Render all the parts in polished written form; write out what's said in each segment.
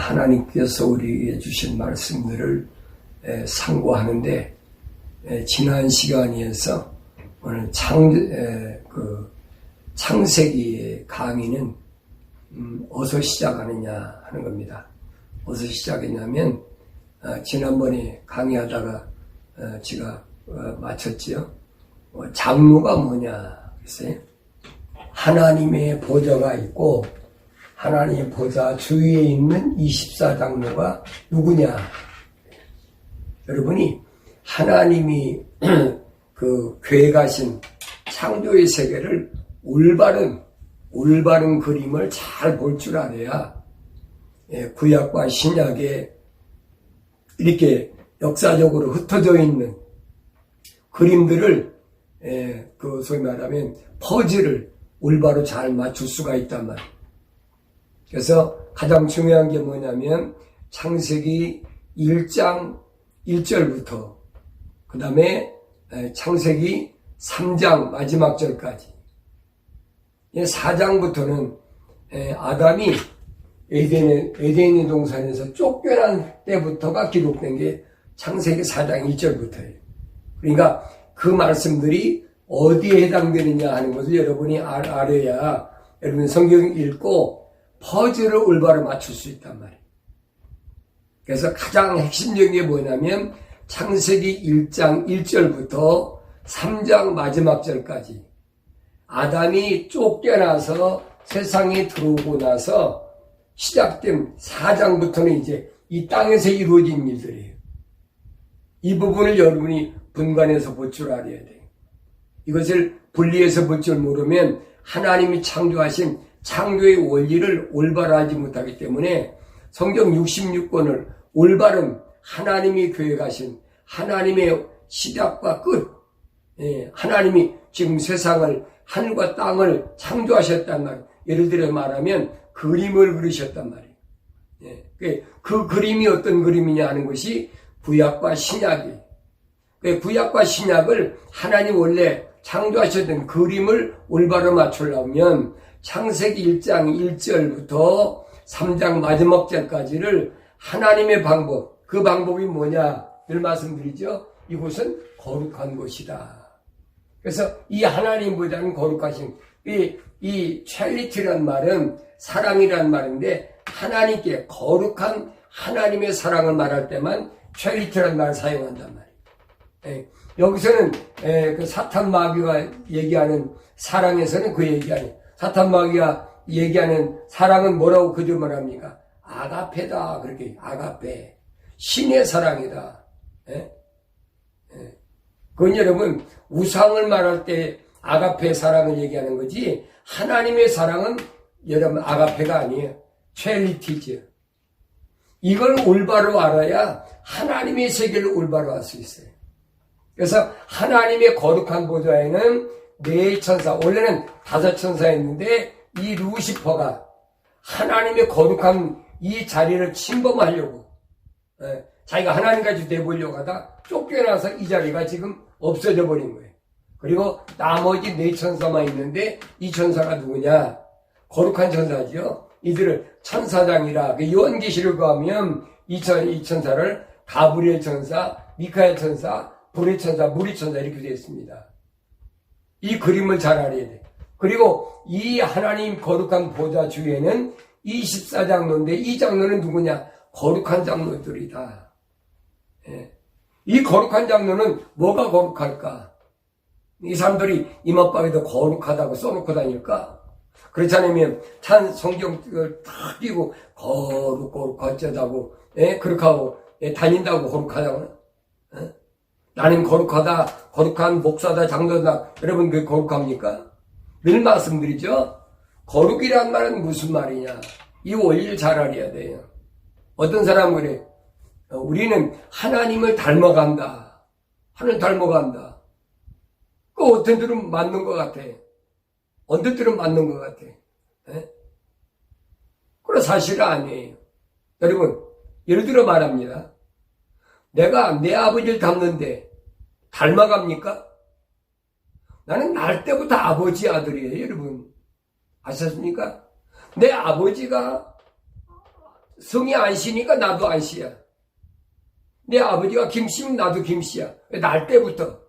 하나님께서 우리에게 주신 말씀들을 상고하는데, 지난 시간에서 오늘 창세기의 강의는 어디서 시작하느냐 하는 겁니다. 어디서 시작했냐면, 지난번에 강의하다가 제가 마쳤지요. 장로가 뭐냐 그랬어요. 하나님의 보좌가 있고 하나님의 보좌 주위에 있는 24장로가 누구냐. 여러분이 하나님이 계획하신 창조의 세계를 올바른 그림을 잘 볼 줄 알아야 구약과 신약에 이렇게 역사적으로 흩어져 있는 그림들을 소위 말하면 퍼즐을 올바로 잘 맞출 수가 있단 말이에요. 그래서 가장 중요한 게 뭐냐면 창세기 1장 1절부터 그 다음에 창세기 3장 마지막 절까지 4장부터는 아담이 에덴의 동산에서 쫓겨난 때부터가 기록된 게 창세기 4장 1절부터예요. 그러니까 그 말씀들이 어디에 해당되느냐 하는 것을 여러분이 알아야 여러분 성경 읽고 퍼즐을 올바로 맞출 수 있단 말이에요. 그래서 가장 핵심적인 게 뭐냐면 창세기 1장 1절부터 3장 마지막 절까지 아담이 쫓겨나서 세상에 들어오고 나서 시작된 4장부터는 이제 이 땅에서 이루어진 일들이에요. 이 부분을 여러분이 분간해서 볼 줄 알아야 돼요. 이것을 분리해서 볼 줄 모르면 하나님이 창조하신 창조의 원리를 올바로 하지 못하기 때문에 성경 66권을 올바른 하나님이 계획하신 하나님의 시작과 끝, 하나님이 지금 세상을 하늘과 땅을 창조하셨단 말이에요. 예를 들어 말하면 그림을 그리셨단 말이에요. 그 그림이 어떤 그림이냐 하는 것이 구약과 신약이에요. 구약과 신약을 하나님 원래 창조하셨던 그림을 올바로 맞추려면 창세기 1장 1절부터 3장 마지막 절까지를 하나님의 방법, 그 방법이 뭐냐 늘 말씀드리죠. 이곳은 거룩한 곳이다. 그래서 이 하나님보다는 거룩하신 이 찰리티란 말은 사랑이란 말인데 하나님께 거룩한 하나님의 사랑을 말할 때만 찰리티란 말을 사용한단 말이에요. 여기서는 그 사탄 마귀가 얘기하는 사랑에서는 그 얘기 아니에요. 사탄 마귀가 얘기하는 사랑은 뭐라고 그들만 합니까? 아가페다. 그렇게 아가페. 신의 사랑이다. 그건 여러분 우상을 말할 때 아가페 사랑을 얘기하는 거지 하나님의 사랑은 여러분 아가페가 아니에요. 첼리티즈. 이걸 올바로 알아야 하나님의 세계를 올바로 알 수 있어요. 그래서 하나님의 거룩한 보좌에는 네 천사, 원래는 5천사였는데 이 루시퍼가 하나님의 거룩한 이 자리를 침범하려고 자기가 하나님까지 돼보려고 하다 쫓겨나서 이 자리가 지금 없어져 버린 거예요. 그리고 나머지 네 천사만 있는데 이 천사가 누구냐? 거룩한 천사죠. 이들을 천사장이라 요한계시록 가면 이 천사를 가브리엘 천사, 미카엘 천사, 불의 천사, 물의 천사 이렇게 되어 있습니다. 이 그림을 잘 알아야 돼. 그리고 이 하나님 거룩한 보좌 주에는 24장로인데 이 장로는 누구냐? 거룩한 장로들이다. 이 거룩한 장로는 뭐가 거룩할까? 이 사람들이 이맛방에도 거룩하다고 써놓고 다닐까? 그렇지 않으면 성경을 탁 끼고 거룩 어쩌다고 그렇게 하고 다닌다고 거룩하다고 나는 거룩하다, 거룩한 목사다, 장로다. 여러분 그게 거룩합니까? 늘 말씀드리죠. 거룩이란 말은 무슨 말이냐? 이 원리를 잘 알아야 돼요. 어떤 사람은 그래. 우리는 하나님을 닮아간다. 하나님 닮아간다. 그 어떤 들은 맞는 것 같아. 어떤 들은 맞는 것 같아. 그건 사실은 아니에요. 여러분, 예를 들어 말합니다. 내가 내 아버지를 닮는데 닮아갑니까? 나는 날 때부터 아버지 아들이에요, 여러분. 아셨습니까? 내 아버지가 성이 안씨니까 나도 안씨야. 내 아버지가 김씨면 나도 김씨야. 날 때부터.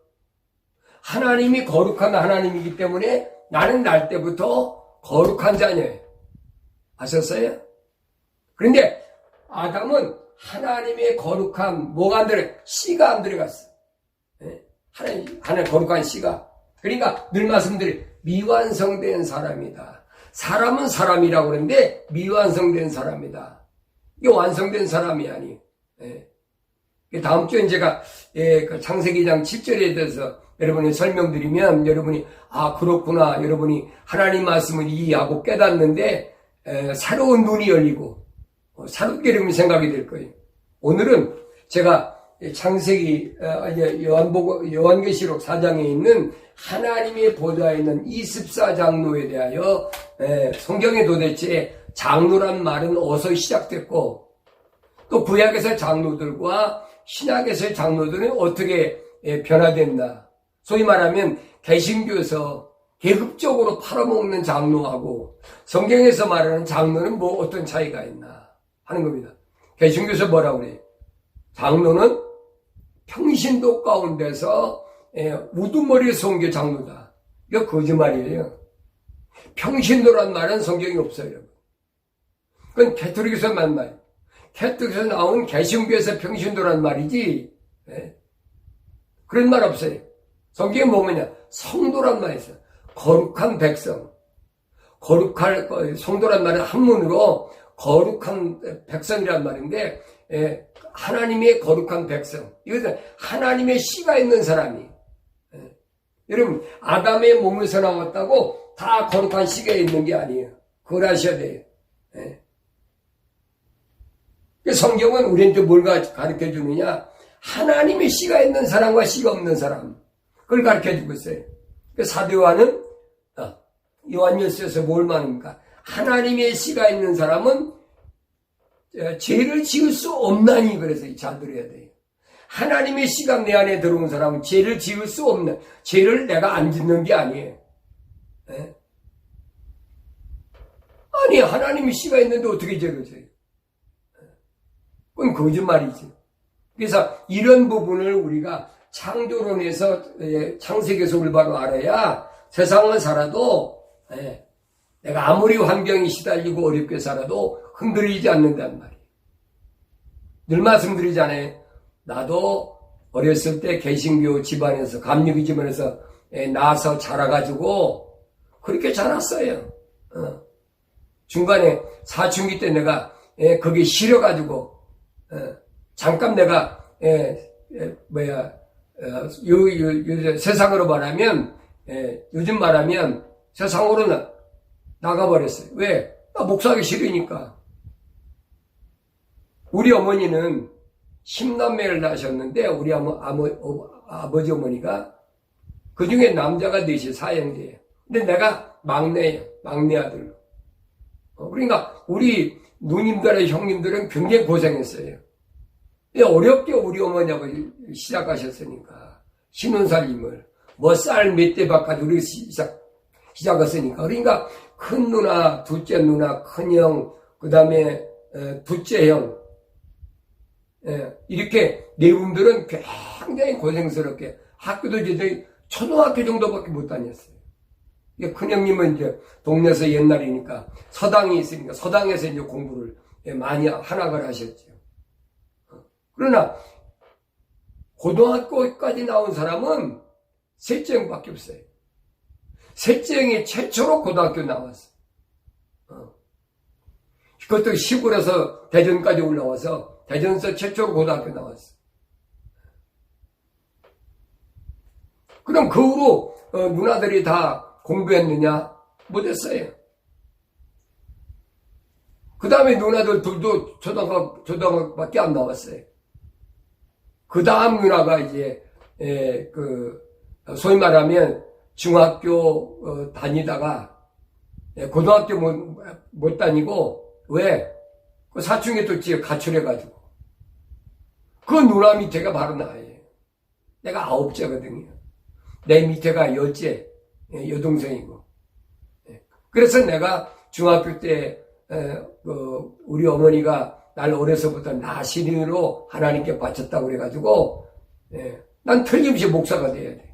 하나님이 거룩한 하나님이기 때문에 나는 날 때부터 거룩한 자녀예요. 아셨어요? 그런데 아담은 하나님의 거룩한 뭐가 안 들어? 씨가 안 들어갔어. 하나님 거룩한 씨가. 그러니까 늘 말씀드려 미완성된 사람이다. 사람은 사람이라고 그러는데 미완성된 사람이다. 이게 완성된 사람이 아니에요. 다음 주에 제가 그 창세기 2장 7절에 대해서 여러분이 설명드리면 여러분이 그렇구나. 여러분이 하나님 말씀을 이해하고 깨닫는데 새로운 눈이 열리고 새롭게 여러분이 생각이 될 거예요. 오늘은 제가 창세기 요한계시록 4장에 있는 하나님의 보좌에 있는 24장로에 대하여 성경에 도대체 장로란 말은 어디서 시작됐고 또 구약에서의 장로들과 신약에서의 장로들은 어떻게 변화됐나. 소위 말하면 개신교에서 계급적으로 팔아먹는 장로하고 성경에서 말하는 장로는 뭐 어떤 차이가 있나 하는 겁니다. 개신교에서 뭐라고 그래요? 장로는 평신도 가운데서 우두머리 성교 장로다. 이거 거짓말이에요. 평신도란 말은 성경이 없어요. 그건 캐톨릭에서 만 말. 캐톨릭에서 나온 개신교에서 평신도란 말이지. 그런 말 없어요. 성경에 뭐냐? 성도란 말이 있어요. 거룩한 백성. 성도란 말은 한문으로 거룩한 백성이란 말인데 하나님의 거룩한 백성. 이것은 하나님의 씨가 있는 사람이. 여러분 아담의 몸에서 나왔다고 다 거룩한 씨가 있는 게 아니에요. 그걸 아셔야 돼요. 성경은 우리한테 뭘 가르쳐 주느냐? 하나님의 씨가 있는 사람과 씨가 없는 사람. 그걸 가르쳐 주고 있어요. 사도 요한은 요한일서에서 뭘 말합니까? 하나님의 씨가 있는 사람은 죄를 지을 수 없나니. 그래서 잘 들어야 돼요. 하나님의 씨가 내 안에 들어온 사람은 죄를 지을 수 없는, 죄를 내가 안 짓는 게 아니에요. 아니 하나님의 씨가 있는데 어떻게 죄를 져요? 그건 거짓말이지. 그래서 이런 부분을 우리가 창조론에서 창세기에서 올바로 알아야 세상을 살아도 내가 아무리 환경이 시달리고 어렵게 살아도 흔들리지 않는단 말이에요. 늘 말씀드리잖아요. 나도 어렸을 때 개신교 집안에서 감리교 집안에서 나서 자라가지고 그렇게 자랐어요. 중간에 사춘기 때 내가 거기에 실려가지고 잠깐 내가 세상으로 말하면 요즘 말하면 세상으로는 나가버렸어요. 왜? 나 목사하기 싫으니까. 우리 어머니는 10남매를 낳으셨는데 우리 아버지 어머니가 그중에 남자가 넷이 사형제예요. 근데 내가 막내예요. 막내 아들로. 그러니까 우리 누님들의 형님들은 굉장히 고생했어요. 어렵게 우리 어머니하고 시작하셨으니까 신혼살림을 쌀 몇 대 바까지 우리 시작했으니까. 그러니까 큰 누나, 둘째 누나, 큰형, 그 다음에 둘째 형, 이렇게 네 분들은 굉장히 고생스럽게 학교도 이제 초등학교 정도밖에 못 다녔어요. 큰형님은 이제 동네에서 옛날이니까 서당이 있으니까 서당에서 이제 공부를 많이 한학을 하셨죠. 그러나 고등학교까지 나온 사람은 셋째 형밖에 없어요. 셋째 형이 최초로 고등학교 나왔어요. 그것도 시골에서 대전까지 올라와서 대전에서 최초로 고등학교 나왔어요. 그럼 그 후로 누나들이 다 공부했느냐? 못했어요. 그 다음에 누나들 둘도 초등학교밖에 안 나왔어요. 그 다음 누나가 이제 소위 말하면 중학교 다니다가 고등학교 못 다니고. 왜? 그 사춘기 또 가출해가지고. 그 누나 밑에가 바로 나예요. 내가 9째거든요. 내 밑에가 10째 여동생이고. 그래서 내가 중학교 때 우리 어머니가 날 어려서부터 나신인으로 하나님께 바쳤다고 그래가지고, 난 틀림없이 목사가 돼야 돼.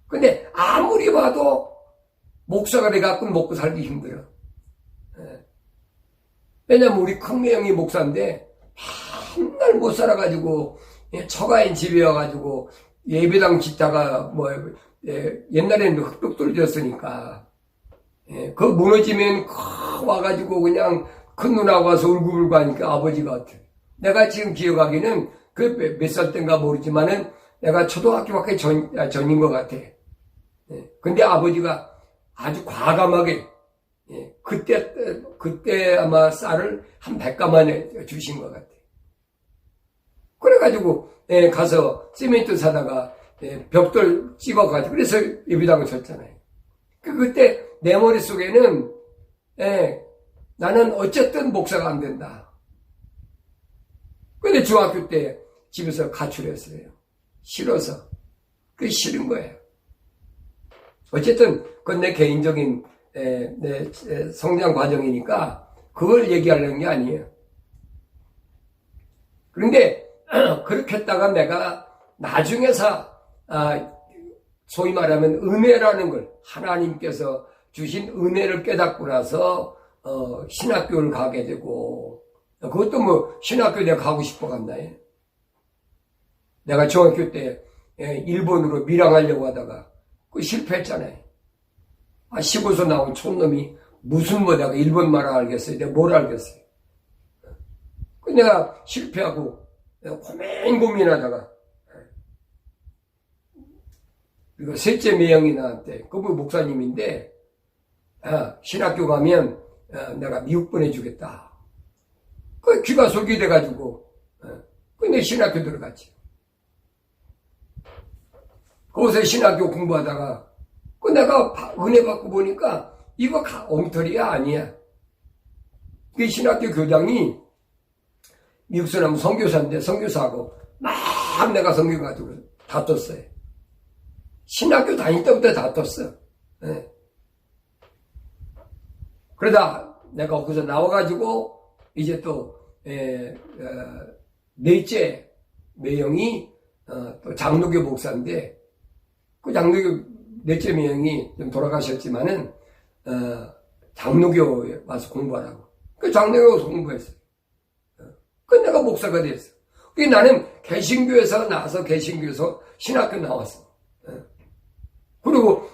근데 아무리 봐도 목사가 돼갖고 먹고 살기 힘들어. 왜냐면 우리 큰매형이 목사인데, 맨날 못 살아가지고, 처가인 집에 와가지고, 예배당 짓다가, 옛날에는 흑벽돌 지었으니까, 그 무너지면 와가지고 그냥 큰 누나가 와서 울고불고 하니까 아버지가 같아. 내가 지금 기억하기는 그 몇 살 때인가 모르지만은 내가 초등학교밖에 전인 것 같아. 근데 아버지가 아주 과감하게, 그때 아마 쌀을 한 100가만 주신 것 같아. 그래가지고, 가서 시멘트 사다가, 벽돌 찍어가지고, 그래서 예배당을 쳤잖아요. 그때 내 머릿속에는, 나는 어쨌든 목사가 안 된다. 근데 중학교 때 집에서 가출했어요. 싫어서. 그게 싫은 거예요. 어쨌든, 그건 내 개인적인, 내 성장 과정이니까, 그걸 얘기하려는 게 아니에요. 그런데, 그렇게 했다가 내가 나중에서, 소위 말하면 은혜라는 걸, 하나님께서 주신 은혜를 깨닫고 나서, 신학교를 가게 되고, 그것도 신학교 내가 가고 싶어 갔나요? 내가 중학교 때, 일본으로 밀항하려고 하다가, 실패했잖아요. 시골에서 나온 촌놈이, 무슨 내가 일본말을 알겠어요? 내가 뭘 알겠어요? 내가 실패하고, 고민하다가, 그리고 셋째 매형이 나한테, 그분 목사님인데, 신학교 가면, 내가 미국 보내주겠다. 그 귀가 솔깃해가지고, 근데 신학교 들어갔지. 거기서 신학교 공부하다가, 내가 은혜 받고 보니까, 이거 엉터리야, 아니야. 그 신학교 교장이, 미국 사람 선교사인데, 선교사하고, 막 내가 선교 가지고 다퉜어요. 신학교 다닐 때부터 다퉜어. 그러다 내가 거기서 나와가지고, 이제 또, 넷째 매형이, 또 장로교 목사인데, 그 장로교 넷째 매형이 좀 돌아가셨지만은, 장로교에 와서 공부하라고. 그 장로교에서 공부했어. 그 내가 목사가 됐어. 그 나는 개신교에서 나와서 개신교에서 신학교 나왔어. 그리고,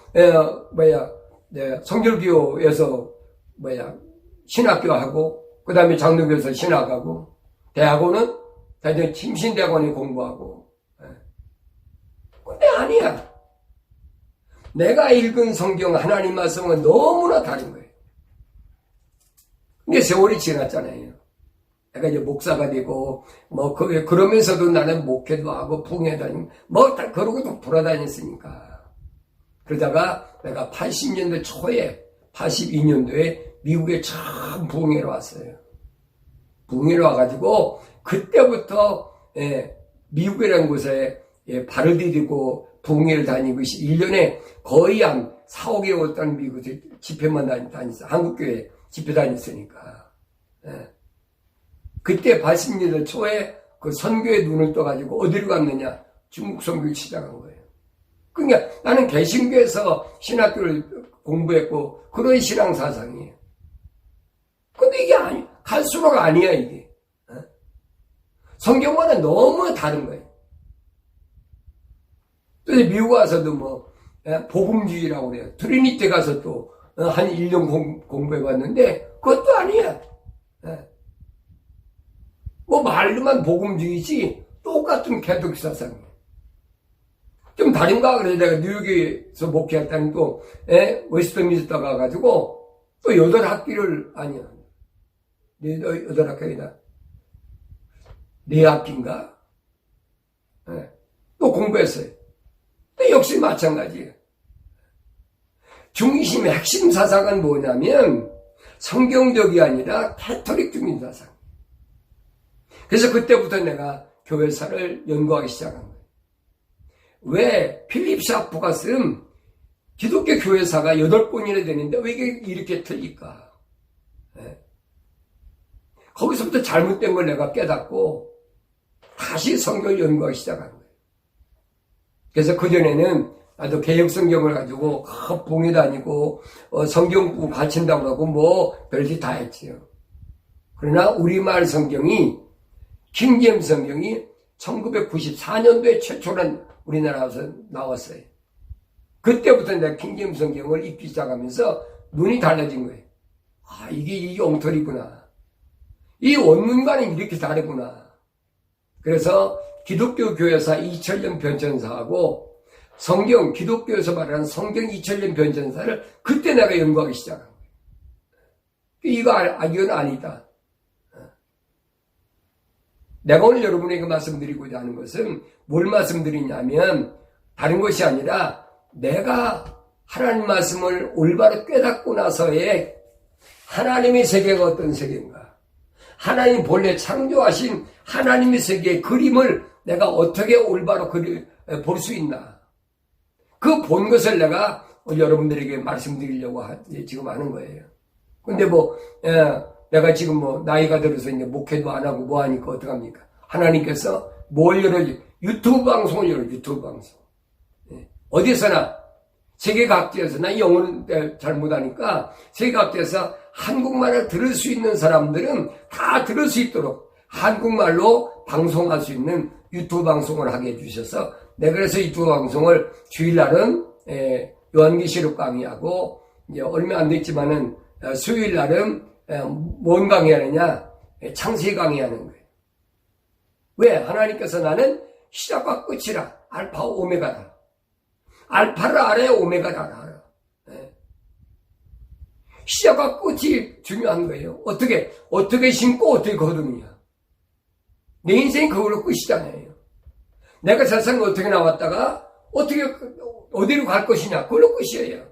성결교에서, 신학교 하고, 그 다음에 장로교에서 신학하고, 대학원은, 대전 침신대학원에 공부하고. 근데 아니야. 내가 읽은 성경 하나님 말씀은 너무나 다른 거예요. 근데 세월이 지났잖아요. 내가 이제 목사가 되고, 그러면서도 나는 목회도 하고, 부흥회도 다니고, 다 그러고 또 돌아다녔으니까. 그러다가 내가 80년대 초에, 82년도에 미국에 처음 부흥회로 왔어요. 부흥회로 와가지고, 그때부터, 미국이라는 곳에, 발을 디디고 부흥회를 다니고, 1년에 거의 한 4, 5개월 동안 미국 집회만 다녔어. 한국교회 집회 다녔으니까. 그때 80년대 초에 그 선교에 눈을 떠가지고 어디로 갔느냐? 중국 선교를 시작한 거예요. 그러니까 나는 개신교에서 신학교를 공부했고 그런 신앙 사상이에요. 근데 이게 갈수록 아니야 이게. 성경과는 너무 다른 거예요. 또 미국 와서도 복음주의라고 그래요. 트리니티 가서 또 한 1년 공부해봤는데 그것도 아니야. 말로만 복음주의지 똑같은 개독 사상이에요. 좀 다른가? 그래서 내가 뉴욕에서 목회했다는 또 웨스트민스터 가가지고 또 8학기를 아니야. 8학기이다. 4학기인가? 또 공부했어요. 근데 역시 마찬가지예요. 중심의 핵심 사상은 뭐냐면 성경적이 아니라 캐토릭적인 사상. 그래서 그때부터 내가 교회사를 연구하기 시작한 거예요. 왜 필립 샤프가 쓴 기독교 교회사가 8권이나 되는데 왜 이렇게 틀릴까? 거기서부터 잘못된 걸 내가 깨닫고 다시 성경을 연구하기 시작한 거예요. 그래서 그전에는 나도 개혁 성경을 가지고 봉에 다니고 성경 보고 가르친다고 하고 뭐 별짓 다 했지요. 그러나 우리말 성경이 킹제임스 성경이 1994년도에 최초로 우리나라에서 나왔어요. 그때부터 내가 킹제임스 성경을 읽기 시작하면서 눈이 달라진 거예요. 아, 이게 엉터리구나. 이 원문과는 이렇게 다르구나. 그래서 기독교 교회사 2000년 변천사하고 성경, 기독교에서 말하는 성경 2000년 변천사를 그때 내가 연구하기 시작한 거예요. 이건 아니다. 내가 오늘 여러분에게 말씀드리고자 하는 것은 뭘 말씀드리냐면 다른 것이 아니라 내가 하나님 말씀을 올바로 깨닫고 나서의 하나님의 세계가 어떤 세계인가, 하나님 본래 창조하신 하나님의 세계의 그림을 내가 어떻게 올바로 볼 수 있나, 그 본 것을 내가 여러분들에게 말씀드리려고 지금 하는 거예요. 근데 내가 지금 나이가 들어서 이제 목회도 안 하고 뭐 하니까 어떡합니까? 하나님께서 뭘 유튜브 방송을 유튜브 방송. 어디서나, 세계 각지에서, 나 영어는 잘 못하니까, 세계 각지에서 한국말을 들을 수 있는 사람들은 다 들을 수 있도록 한국말로 방송할 수 있는 유튜브 방송을 하게 해주셔서, 내가 그래서 유튜브 방송을 주일날은, 요한계시록 강의하고, 이제 얼마 안 됐지만은, 수요일날은, 뭔 강의하느냐? 창세기 강의하는 거예요. 왜? 하나님께서 나는 시작과 끝이라, 알파 오메가다. 알파를 알아야 오메가를 알아. 시작과 끝이 중요한 거예요. 어떻게 심고 어떻게 거두느냐. 내 인생이 그걸로 끝이잖아요. 내가 세상에 어떻게 나왔다가 어디로 갈 것이냐. 그걸로 끝이에요.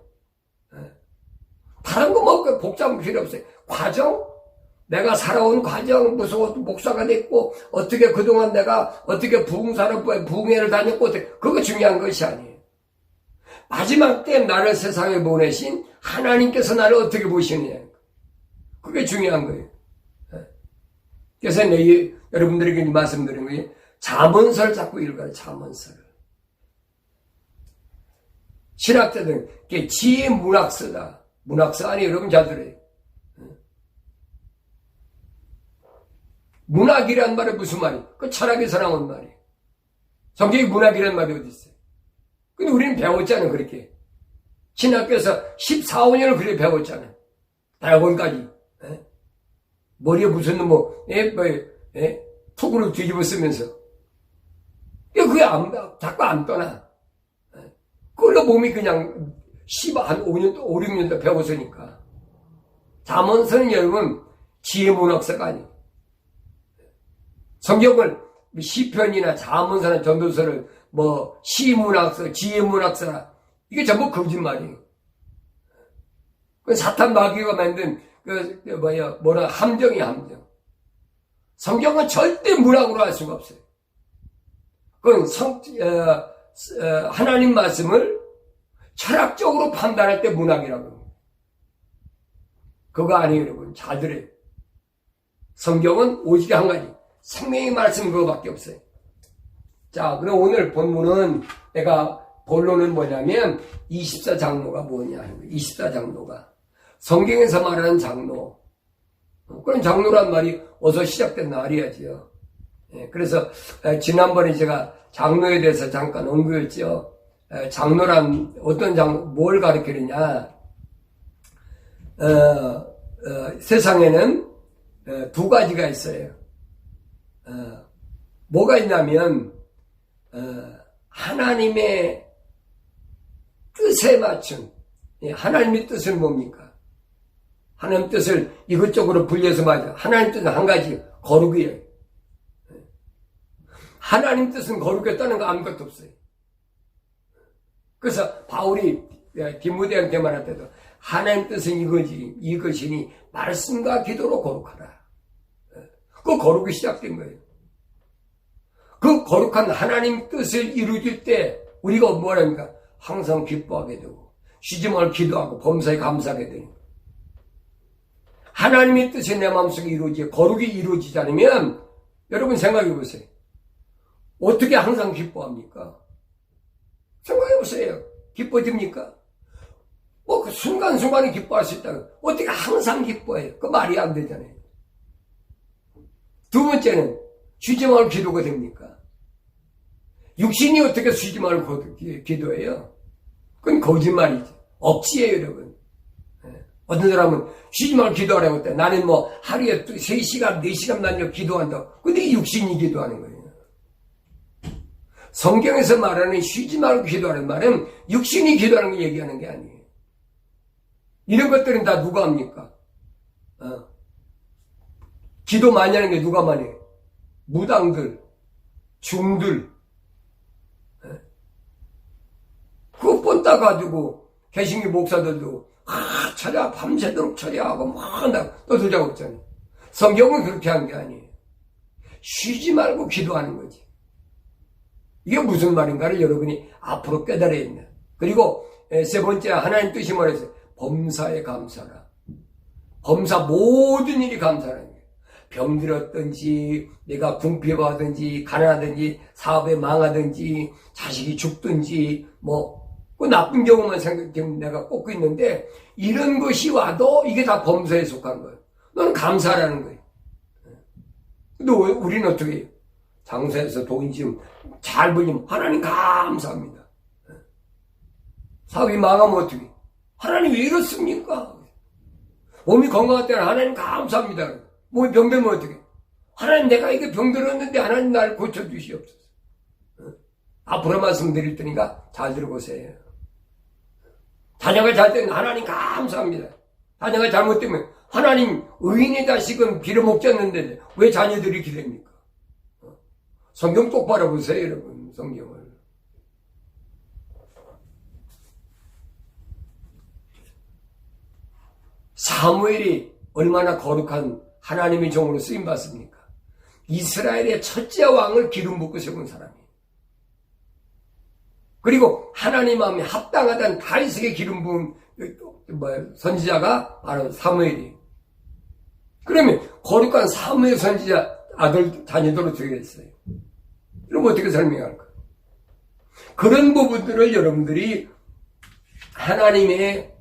다른 거 복잡한 필요 없어요. 과정? 내가 살아온 과정, 무슨 목사가 됐고, 어떻게 그동안 내가 어떻게 부흥회를 다녔고, 그거 중요한 것이 아니에요. 마지막 때 나를 세상에 보내신 하나님께서 나를 어떻게 보시느냐. 그게 중요한 거예요. 그래서 여러분들에게 말씀드린 거예요. 잠언서를 자꾸 읽어요. 잠언서를. 신학자들은 지혜 문학서다. 문학서 아니 여러분 잘 들어요. 문학이란 말은 무슨 말이에요? 그 철학에서 나온 말이에요. 성경에 문학이란 말이 어디 있어요? 근데 우리는 배웠잖아요, 그렇게. 신학교에서 14, 5년을 그렇게 배웠잖아요. 대학원까지. 머리에 무슨 톡으로 뒤집어 쓰면서. 그게 자꾸 안 떠나. 그걸로 몸이 그냥 한 5년, 5, 6년 더 배웠으니까. 잠언서는 여러분, 지혜문학서가 아니에요. 성경을 시편이나 잠언서나 전도서를 시문학서, 지혜문학서나 이게 전부 거짓말이에요. 그 사탄 마귀가 만든 함정이야, 함정. 성경은 절대 문학으로 할 수가 없어요. 그건 하나님 말씀을 철학적으로 판단할 때 문학이라고 합니다. 그거 아니에요, 여러분. 잘 들어요. 성경은 오직 한 가지. 생명의 말씀 그거밖에 없어요. 자, 그럼 오늘 본문은 본론은 뭐냐면 24장로가 뭐냐. 24장로가. 성경에서 말하는 장로. 그런 장로란 말이 어서 시작된 날이야지요. 그래서 지난번에 제가 장로에 대해서 잠깐 언급했죠. 장로란 뭘 가르치느냐. 세상에는 두 가지가 있어요. 뭐가 있냐면 하나님의 뜻에 맞춘, 하나님의 뜻은 뭡니까? 하나님 뜻을 이것저것으로 분리해서 말이죠. 하나님 뜻은 한 가지, 거룩이에요. 하나님 뜻은 거룩했다는 거 아무것도 없어요. 그래서 바울이 디모데한테 말할 때도 하나님 뜻은 이것이니 말씀과 기도로 거룩하라. 그 거룩이 시작된 거예요. 그 거룩한 하나님 뜻을 이루어질 때 우리가 뭐랍니까? 항상 기뻐하게 되고 쉬지 말고 기도하고 범사에 감사하게 되는 거예요. 하나님의 뜻이 내 마음속에 거룩이 이루어지지 않으면 여러분 생각해 보세요. 어떻게 항상 기뻐합니까? 생각해 보세요. 기뻐집니까? 뭐 그 순간순간에 기뻐할 수 있다고 어떻게 항상 기뻐해요? 그 말이 안 되잖아요. 두 번째는 쉬지 말고 기도가 됩니까? 육신이 어떻게 쉬지 말고 기도해요? 그건 거짓말이죠. 억지예요, 여러분. 어떤 사람은 쉬지 말고 기도하라고 했다. 나는 뭐 하루에 3시간, 4시간 남겨 기도한다. 근데 육신이 기도하는 거예요. 성경에서 말하는 쉬지 말고 기도하는 말은 육신이 기도하는 거 얘기하는 게 아니에요. 이런 것들은 다 누가 합니까? 기도 많이 하는 게 누가 많이 해요? 무당들, 중들. 그거 뻔따 가지고 개신교 목사들도 철야 밤새도록 철야하고 막 떠들자고 했잖아요. 성경은 그렇게 한 게 아니에요. 쉬지 말고 기도하는 거지. 이게 무슨 말인가를 여러분이 앞으로 깨달아야 된다. 그리고 세 번째, 하나님 뜻이 뭐랬어요? 범사에 감사라. 범사 모든 일이 감사라는 거예요. 병들었든지 내가 궁핍하든지 가난하든지 사업에 망하든지 자식이 죽든지 그 나쁜 경우만 생각하면 내가 꼽고 있는데 이런 것이 와도 이게 다 범사에 속한 거예요. 너는 감사라는 거예요. 근데 우리는 어떻게 해요? 장사해서 돈 지금 잘 벌리면 하나님 감사합니다. 사업이 망하면 어떻게 해요? 하나님 왜 이렇습니까? 몸이 건강할 때는 하나님 감사합니다. 몸이 병들면 어떻게 해요? 하나님 내가 이게 병들었는데 하나님 나를 고쳐주시옵소서. 앞으로 말씀드릴 테니까 잘 들어보세요. 자녀가 잘 되면 하나님 감사합니다. 자녀가 잘못되면 하나님 의인의 자식은 빌어먹지 않는데 왜 자녀들이 이렇게 됩니까? 성경 똑바로 보세요, 여러분. 성경을. 사무엘이 얼마나 거룩한 하나님의 종으로 쓰임받습니까? 이스라엘의 첫째 왕을 기름 붓고 세운 사람이에요. 그리고 하나님 마음에 합당하다는 다윗에게 기름 부은 선지자가 바로 사무엘이에요. 그러면 거룩한 사무엘 선지자 아들 자녀들로 되게 됐어요. 그럼 어떻게 설명할까? 그런 부분들을 여러분들이 하나님의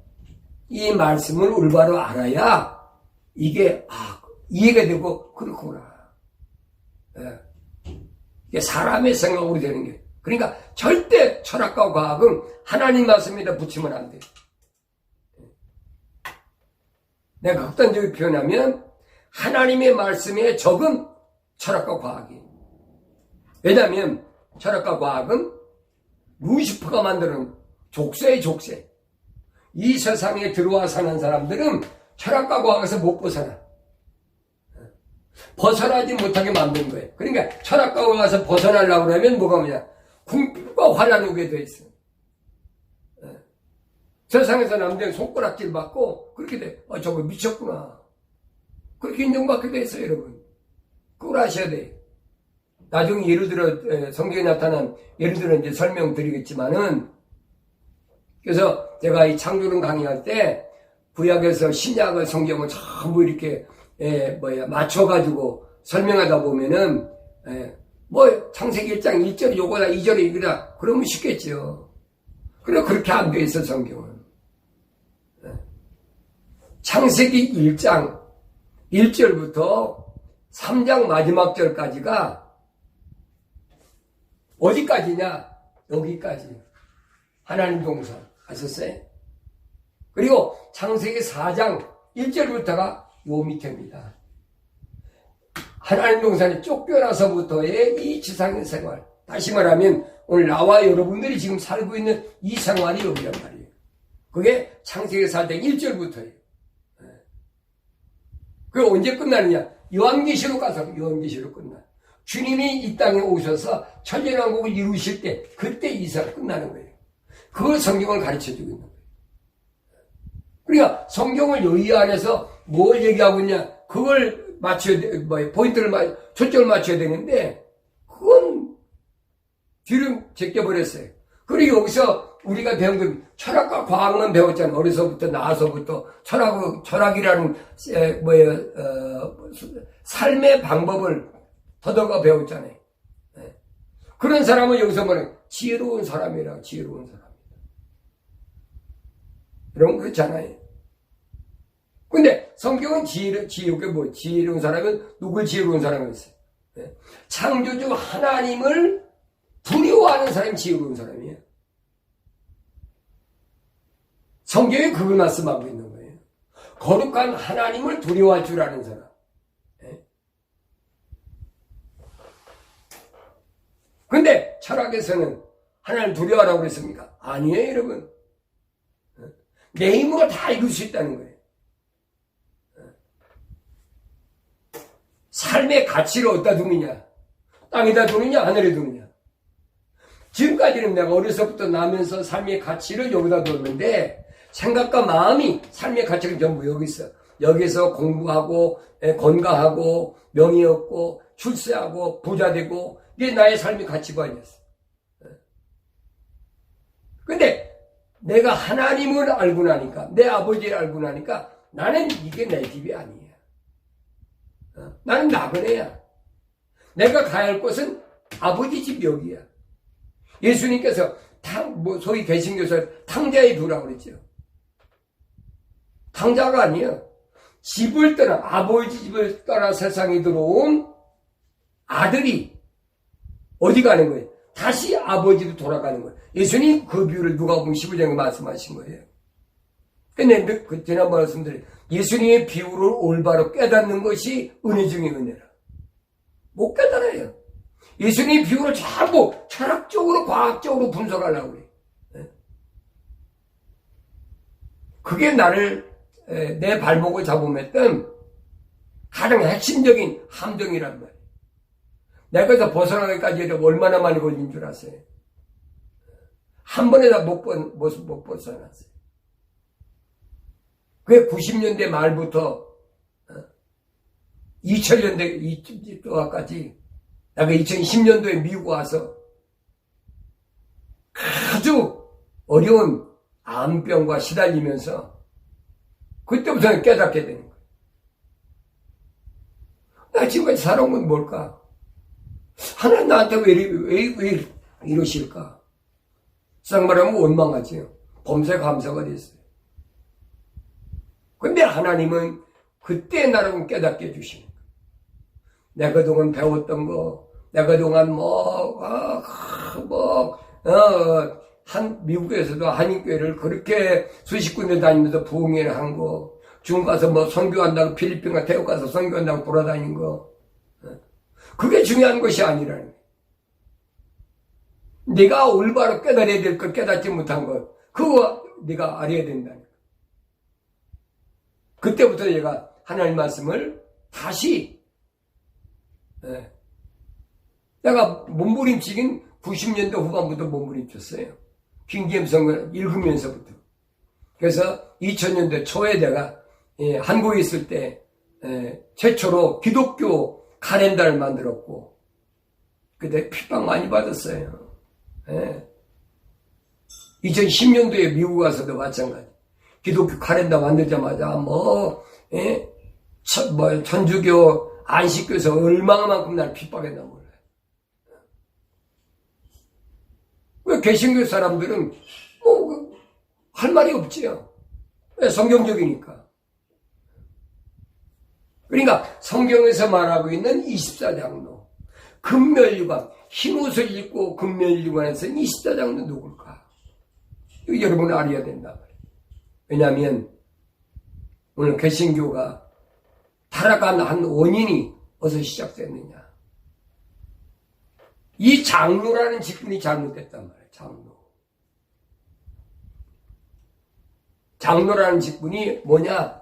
이 말씀을 올바로 알아야 이게 이해가 되고 그렇구나. 이게 사람의 생각으로 되는 게. 그러니까 절대 철학과 과학은 하나님 말씀에다 붙이면 안 돼요. 내가 극단적으로 표현하면 하나님의 말씀에 적은 철학과 과학이에요. 왜냐하면 철학과 과학은 루시퍼가 만드는 족쇄의 족쇄. 이 세상에 들어와 사는 사람들은 철학과 과학에서 못 벗어나. 벗어나지 못하게 만든 거예요. 그러니까 철학과 과학에서 벗어나려고 하면 뭐가 뭐냐? 궁핍과 환란 오게 돼 있어. 세상에서 남들 손가락질 받고 그렇게 돼. 저거 미쳤구나. 그렇게 인정받게 돼 있어요, 여러분. 그걸 아셔야 돼. 나중에 예를 들어 성경에 나타난 예를 들어 이제 설명드리겠지만은 그래서 제가 이 창조론 강의할 때 구약에서 신약의 성경을 전부 이렇게 맞춰가지고 설명하다 보면은 창세기 1장 1절 요거다 2절에 이거다 그러면 쉽겠죠. 그래 그렇게 안 돼 있어 성경은. 창세기 1장 1절부터 3장 마지막 절까지가 어디까지냐? 여기까지. 하나님 동사 아셨어요? 그리고 창세기 4장 1절부터가 요 밑에입니다. 하나님 동산에 쫓겨나서부터의 이 지상의 생활. 다시 말하면 오늘 나와 여러분들이 지금 살고 있는 이 생활이 여기란 말이에요. 그게 창세기 4장 1절부터예요. 그게 언제 끝나느냐? 요한계시록 가서 요한계시록 끝나. 주님이 이 땅에 오셔서 천년왕국을 이루실 때 그때 이사가 끝나는 거예요. 그걸 성경을 가르쳐주고 있는 거예요. 그러니까 성경을 여기 안에서 뭘 얘기하고 있냐? 그걸 맞춰야 돼, 포인트를 초점을 맞춰야 되는데 그건 뒤로 제껴버렸어요. 그리고 여기서 우리가 배운 그 철학과 과학만 배웠잖아. 어려서부터 나와서부터 철학이라는 삶의 방법을 더더가 배웠잖아요. 그런 사람은 여기서 뭐냐? 지혜로운 사람이라 지혜로운 사람이다. 여러분 그렇잖아요. 근데 성경은 지혜로운 사람은 누굴 지혜로운 사람이 있어요? 창조주 하나님을 두려워하는 사람이 지혜로운 사람이에요. 성경에 그걸 말씀하고 있는 거예요. 거룩한 하나님을 두려워할 줄 아는 사람. 근데 철학에서는 하나님을 두려워하라고 그랬습니까? 아니에요, 여러분. 내 힘으로 다 이룰 수 있다는 거예요. 삶의 가치를 어디다 두느냐? 땅에다 두느냐? 하늘에 두느냐? 지금까지는 내가 어려서부터 나면서 삶의 가치를 여기다 뒀는데 생각과 마음이 삶의 가치가 전부 여기 있어. 여기서 공부하고 건강하고 명예 얻고 출세하고 부자 되고 이게 나의 삶의 가치관이었어. 근데 내가 하나님을 알고 나니까 내 아버지를 알고 나니까 나는 이게 내 집이 아니야. 나는 나그네야. 내가 가야 할 곳은 아버지 집 여기야. 예수님께서 소위 개신교에서 탕자에 두라고 그랬죠. 탕자가 아니에요. 집을 떠나 아버지 집을 떠나 세상에 들어온 아들이 어디 가는 거예요? 다시 아버지로 돌아가는 거예요. 예수님 그 비유를 누가복음 15장에 말씀하신 거예요. 근데 지난번 말씀드린 예수님의 비유를 올바로 깨닫는 것이 은혜 중의 은혜라. 못 깨달아요. 예수님의 비유를 전부 철학적으로 과학적으로 분석하려고 그래요. 그게 나를 내 발목을 잡음했던 가장 핵심적인 함정이란 말이에요. 내가 그래서 벗어나기까지 얼마나 많이 걸린 줄 아세요? 한 번에 다 못 벗어났어요. 그게 90년대 말부터 2000년대까지 내가 2010년도에 미국 와서 아주 어려운 암병과 시달리면서 그때부터 깨닫게 되는 거예요. 나 지금까지 살아온 건 뭘까? 하나님 나한테 왜 이러실까? 세상 말하면 원망하지요. 범사 감사가 됐어요. 근데 하나님은 그때 나를 깨닫게 해주시는 거예요. 내가 그동안 배웠던 거, 내가 그동안 미국에서도 한인교회를 그렇게 수십 군데 다니면서 부흥회를 한 거, 중국 가서 선교한다고 필리핀과 태국 가서 선교한다고 돌아다닌 거, 그게 중요한 것이 아니라는 거예요. 네가 올바로 깨달아야 될 걸 깨닫지 못한 것, 그거 네가 알아야 된다는 거예요. 그때부터 얘가 하나님 말씀을 다시 내가 몸부림치긴 90년대 후반부터 몸부림쳤어요. 킹제임스 성경을 읽으면서부터. 그래서 2000년대 초에 내가 한국에 있을 때 최초로 기독교 카렌다를 만들었고 그때 핍박 많이 받았어요. 2010년도에 미국 와서도 마찬가지. 기독교 카렌다 만들자마자 천주교 안식교에서 얼마만큼 날 핍박했나 몰라요. 왜 개신교 사람들은 할 말이 없지요. 왜? 성경적이니까. 그러니까 성경에서 말하고 있는 24장로 금멸유관 흰옷을 입고 금멸유관에서 24장로 누굴까? 이거 여러분 알아야 된다 말이에요. 왜냐하면 오늘 개신교가 타락한 한 원인이 어디서 시작됐느냐. 이 장로라는 직분이 잘못됐단 말이에요. 장로라는 직분이 뭐냐?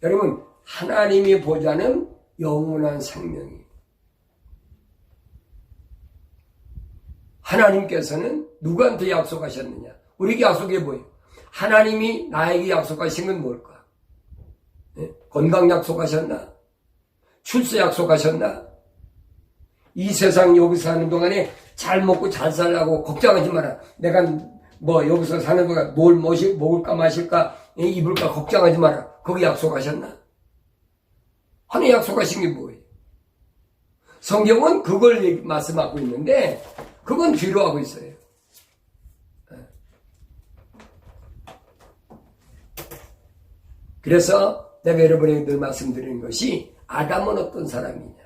여러분 하나님이 보자는 영원한 생명이 하나님께서는 누구한테 약속하셨느냐? 우리에게 약속해 뭐예요? 하나님이 나에게 약속하신 건 뭘까? 건강 약속하셨나? 출세 약속하셨나? 이 세상 여기서 사는 동안에 잘 먹고 잘 살라고 걱정하지 마라. 내가 뭐 여기서 사는 동안 뭘 먹을까 마실까 입을까 걱정하지 마라. 거기 약속하셨나? 하늘 약속하신 게 뭐예요? 성경은 그걸 말씀하고 있는데 그건 뒤로 하고 있어요. 그래서 내가 여러분에게 늘 말씀드리는 것이 아담은 어떤 사람이냐.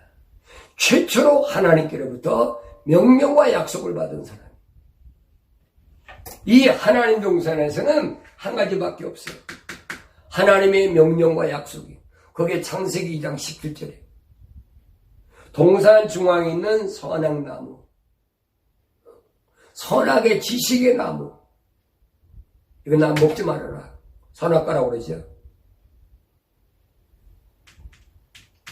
최초로 하나님께로부터 명령과 약속을 받은 사람. 이 하나님 동산에서는 한 가지밖에 없어요. 하나님의 명령과 약속이. 그게 창세기 2장 17절에 동산 중앙에 있는 선악나무, 선악의 지식의 나무, 이거 나 먹지 말아라. 선악과라고 그러죠.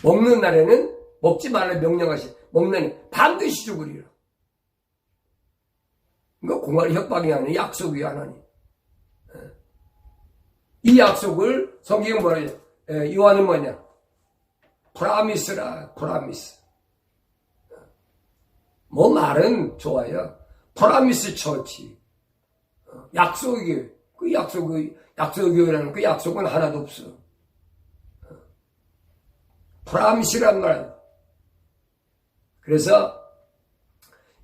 먹는 날에는 먹지 말라 명령하시. 먹는 날에 반드시 죽으리라. 이거 공활 협박이 아니에요. 약속이 하나님. 이 약속을 성경은 뭐라 해요? 요한은 뭐냐? 프라미스라. 프라미스. 뭐 말은 좋아요. 프라미스 처치. 약속이 그 약속이라는 그 약속은 하나도 없어. 프라미스란 말. 그래서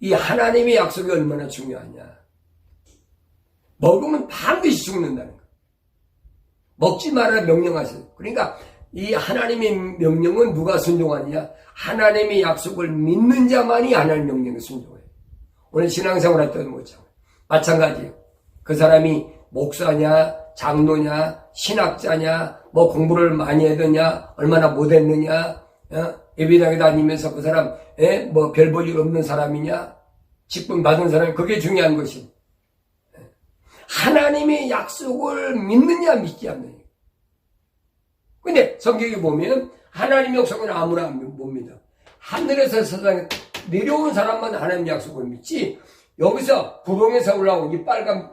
이 하나님의 약속이 얼마나 중요하냐. 먹으면 반드시 죽는다는 거. 먹지 말라 명령하세요. 그러니까 이 하나님의 명령은 누가 순종하느냐? 하나님의 약속을 믿는 자만이 하나님의 명령에 순종해요. 오늘 신앙생활 할 때도 마찬가지예요. 그 사람이 목사냐, 장로냐, 신학자냐, 뭐 공부를 많이 했느냐, 얼마나 못했느냐, 예배당에 다니면서 그 사람, 뭐 별 볼 일 없는 사람이냐, 직분 받은 사람이 그게 중요한 것이. 하나님의 약속을 믿느냐, 믿지 않느냐. 근데 성경에 보면 하나님의 약속은 아무나 못 믿어. 하늘에서 세상에 내려온 사람만 하나님의 약속을 믿지. 여기서 구덩에서 올라온 이 빨간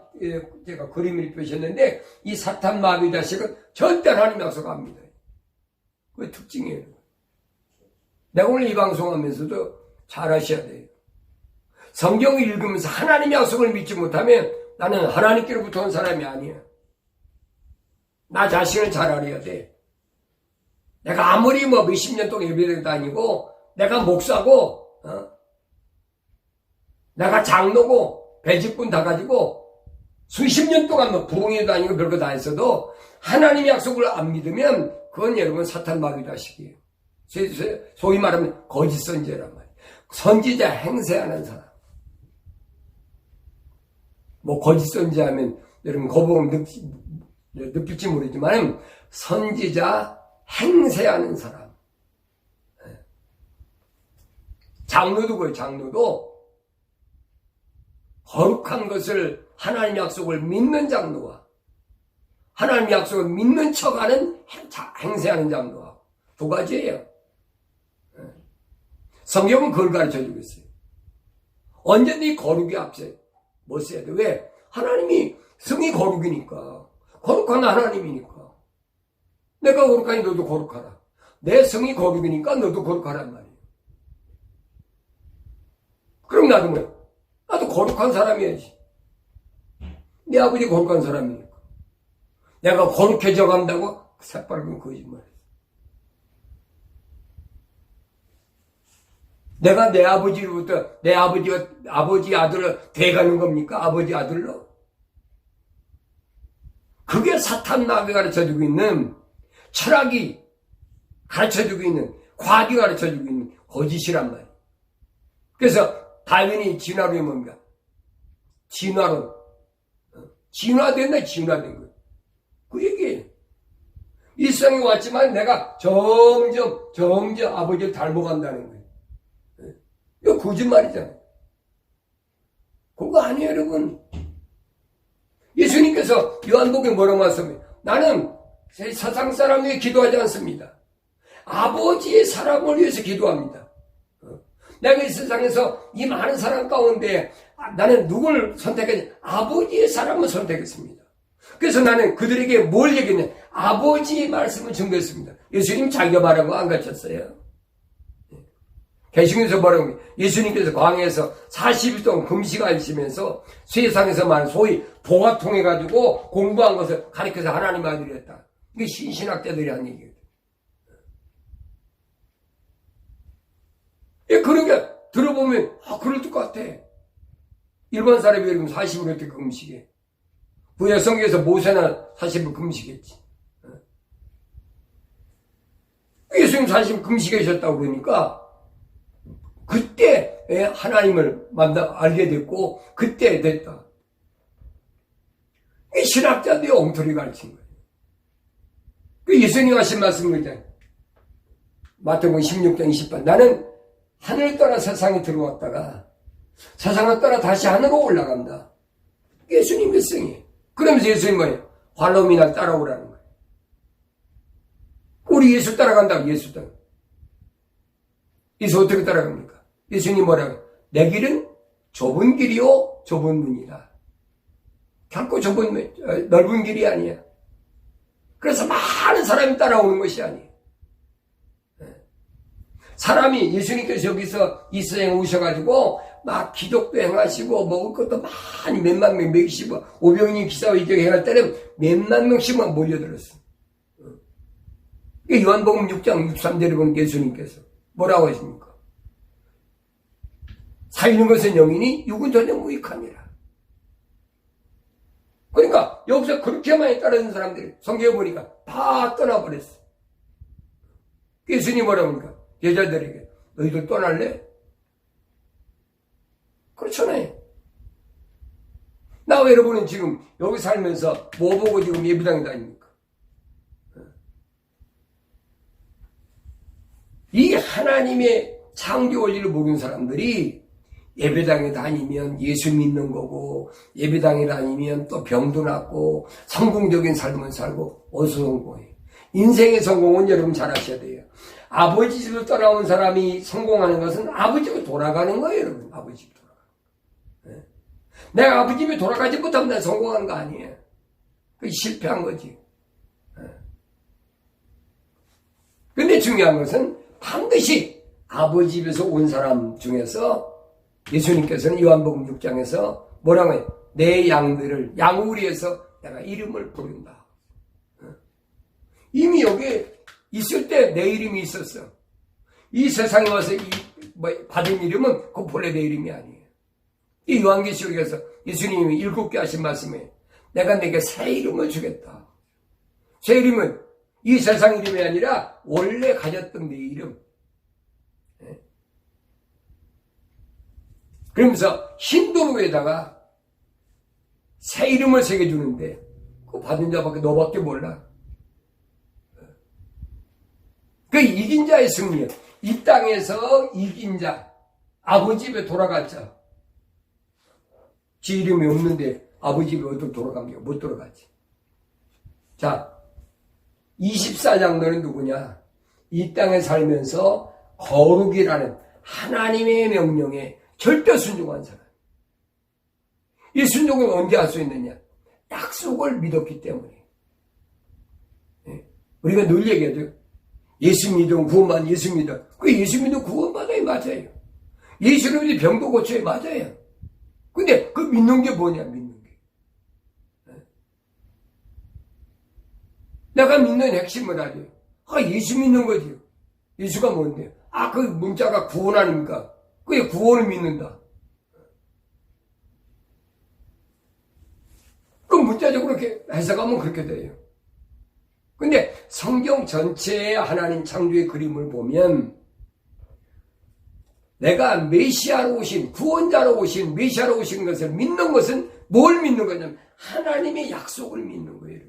제가 그림을 펴셨는데 이 사탄 마귀 자식은 절대 하나님의 약속 안 믿어요. 그게 특징이에요. 내가 오늘 이 방송하면서도 잘 하셔야 돼요. 성경을 읽으면서 하나님의 약속을 믿지 못하면 나는 하나님께로부터 온 사람이 아니야. 나 자신을 잘 알아야 돼. 내가 아무리 뭐 몇십 년 동안 예배당에 다니고 내가 목사고 내가 장로고 배직분 다 가지고 수십 년 동안 뭐 부흥회 다니고 별거 다 했어도 하나님의 약속을 안 믿으면 그건 여러분 사탄 마귀 자식이에요. 소위 말하면 거짓 선지자란 말이에요. 선지자 행세하는 사람. 뭐 거짓 선지하면 여러분 거부감 느낄지 모르지만 선지자 행세하는 사람. 장로도 그래요. 장로도 거룩한 것을 하나님의 약속을 믿는 장로와 하나님의 약속을 믿는 척하는 행세하는 장로와 두 가지예요. 성경은 그걸 가르쳐주고 있어요. 언제든지 거룩이 앞서 뭐 써야 돼? 왜? 하나님이 성이 거룩이니까. 거룩한 하나님이니까. 내가 거룩하니 너도 거룩하라. 내 성이 거룩이니까 너도 거룩하란 말이에요. 그럼 나도 뭐야? 나도 거룩한 사람이야지. 내 아버지 거룩한 사람이니까. 내가 거룩해져 간다고? 새빨간 거짓말이야. 내가 내 아버지로부터 내 아버지 아들을 돼가는 겁니까? 아버지 아들로? 그게 사탄 마귀가 가르쳐주고 있는 철학이 가르쳐주고 있는 과학이 가르쳐주고 있는 거짓이란 말이에요. 그래서 다윈이 진화론이 뭡니까? 진화론. 진화된다, 진화된 거예요. 그 얘기예요. 이 세상에 왔지만 내가 점점 아버지를 닮아간다는 거예요. 이거 거짓말이잖아요. 그거 아니에요, 여러분. 예수님께서 요한복음에 뭐라고 말씀해요? 나는 세상 사람 위해 기도하지 않습니다. 아버지의 사람을 위해서 기도합니다. 내가 이 세상에서 이 많은 사람 가운데 나는 누굴 선택했냐? 아버지의 사람을 선택했습니다. 그래서 나는 그들에게 뭘 얘기했냐? 아버지의 말씀을 증거했습니다. 예수님 자기가 말한 거 안 가르쳤어요. 계시록에서 뭐라고 예수님께서 광야에서 40일 동안 금식하시면서 세상에서 말하는 소위 보가통해 가지고 공부한 것을 가르쳐서 하나님 아들이었다. 이게 신신학자들이 한 얘기예요. 예, 그러니까 들어보면 그럴 것 같아. 일반 사람이 그러면 40일 어떻게 금식해? 구약 성경에서 모세나 40일 금식했지. 예수님 40일 금식하셨다고 그러니까 그때 하나님을 알게 됐고 그때 됐다. 신학자들이 엉터리 가르친 거예요. 예수님이 하신 말씀인 거잖아요. 마태복음 16장 20번 나는 하늘을 떠나 세상에 들어왔다가 세상을 떠나 다시 하늘로 올라간다. 예수님 말씀이에요. 그러면서 예수님 뭐예요? 활로미나 따라오라는 거예요. 우리 예수 따라간다고 예수 따라. 예수 어떻게 따라갑니까? 예수님 뭐라고? 내 길은 좁은 길이요 좁은 문이다. 결코 넓은 길이 아니야. 그래서 많은 사람이 따라오는 것이 아니에요. 사람이 예수님께서 여기서 이 세상에 오셔가지고 막 기독도 행하시고 먹을 것도 많이 몇만 명 먹이시고 오병이어 기사와 이적을 행할 때는 몇만 명씩만 몰려들었어. 요한복음 6장 63절에 보면 예수님께서 뭐라고 하십니까? 살리는 것은 영이니 육은 전혀 무익함이라. 그러니까 여기서 그렇게 많이 따르는 사람들이 성경에 보니까 다 떠나버렸어. 예수님 뭐라고 하니까 여자들에게 너희들 떠날래? 그렇잖아요. 나 여러분은 지금 여기 살면서 뭐 보고 지금 예배당에 다닙니까? 이 하나님의 창조 원리를 모르는 사람들이 예배당에 다니면 예수 믿는 거고 예배당에 다니면 또 병도 낫고 성공적인 삶을 살고 어디서 성공해? 인생의 성공은 여러분 잘 아셔야 돼요. 아버지 집을 떠나온 사람이 성공하는 것은 아버지 집으로 돌아가는 거예요, 여러분. 아버지 집으로 돌아가는. 내가 아버지 집에 돌아가지 못하면 내가 성공한 거 아니에요. 그게 실패한 거지. 근데 중요한 것은 반드시 아버지 집에서 온 사람 중에서 예수님께서는 요한복음 6장에서 뭐라고 해요? 내 양들을 양우리에서 내가 이름을 부른다. 이미 여기 있을 때 내 이름이 있었어. 이 세상에 와서 받은 이름은 그 본래 내 이름이 아니에요. 이 요한계시록에서 예수님이 7개 하신 말씀에 내가 내게 새 이름을 주겠다. 새 이름은 이 세상 이름이 아니라 원래 가졌던 내 이름. 그러면서 흰도로에다가 새 이름을 새겨주는데 그거 받은 자밖에 너밖에 몰라. 그 이긴 자의 승리예요. 이 땅에서 이긴 자, 아버지 집에 돌아갔자. 지 이름이 없는데 아버지 집에 어떻게 돌아갑니까? 못 돌아가지. 자, 24장 너는 누구냐? 이 땅에 살면서 거룩이라는 하나님의 명령에 절대 순종한 사람. 이 순종을 언제 할 수 있느냐? 약속을 믿었기 때문에. 우리가 늘 얘기하죠. 예수 믿으면 구원받아, 예수 믿어. 그 예수 믿으면 구원받아야 맞아요. 예수를 믿으면 병도 고쳐야 맞아요. 근데 그 믿는 게 뭐냐, 믿는 게. 내가 믿는 핵심을 하죠. 예수 믿는 거지. 예수가 뭔데? 그 문자가 구원 아닙니까? 그게 구원을 믿는다. 그 문자적으로 그렇게 해석하면 그렇게 돼요. 근데 성경 전체의 하나님 창조의 그림을 보면 내가 메시아로 오신, 구원자로 오신, 메시아로 오신 것을 믿는 것은 뭘 믿는 거냐면 하나님의 약속을 믿는 거예요.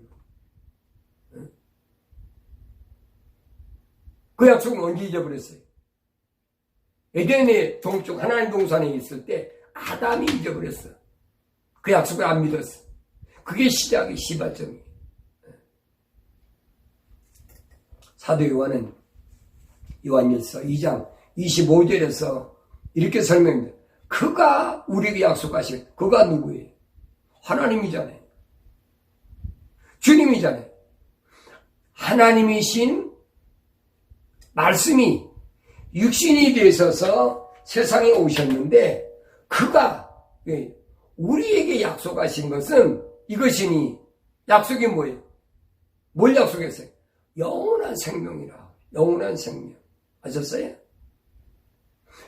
그 약속은 언제 잊어버렸어요? 에덴의 동쪽 하나님 동산에 있을 때 아담이 잊어버렸어. 그 약속을 안 믿었어. 그게 시작이 시발점이에요. 사도 요한은 요한일서 2장 25절에서 이렇게 설명합니다. 그가 우리에게 약속하신 그가 누구예요? 하나님이잖아요. 주님이잖아요. 하나님이신 말씀이 육신이 되셔서 세상에 오셨는데 그가 우리에게 약속하신 것은 이것이니 약속이 뭐예요? 뭘 약속했어요? 영원한 생명이라. 영원한 생명. 아셨어요?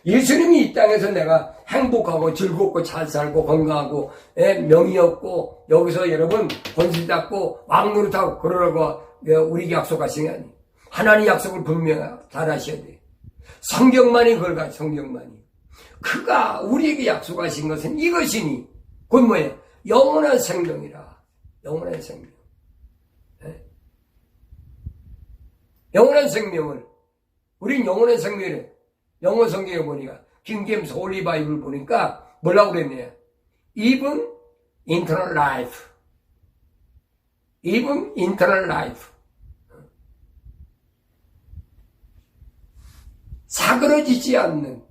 예수님이 이 땅에서 내가 행복하고 즐겁고 잘 살고 건강하고 명이 없고 여기서 여러분 권세 잡고 왕노릇하고 그러라고 우리에게 약속하신 게 아니에요. 하나님 약속을 분명히 잘 하셔야 돼요. 성경만이 그걸 가지고 성경만이. 그가 우리에게 약속하신 것은 이것이니 그건 뭐예요? 영원한 생명이라. 영원한 생명. 영원한 생명을 우린 영원한 생명을 영어 성경에 보니까 킹제임스 홀리 바이블 보니까 뭐라고 그랬냐? Even eternal life. Even eternal life. 사그러지지 않는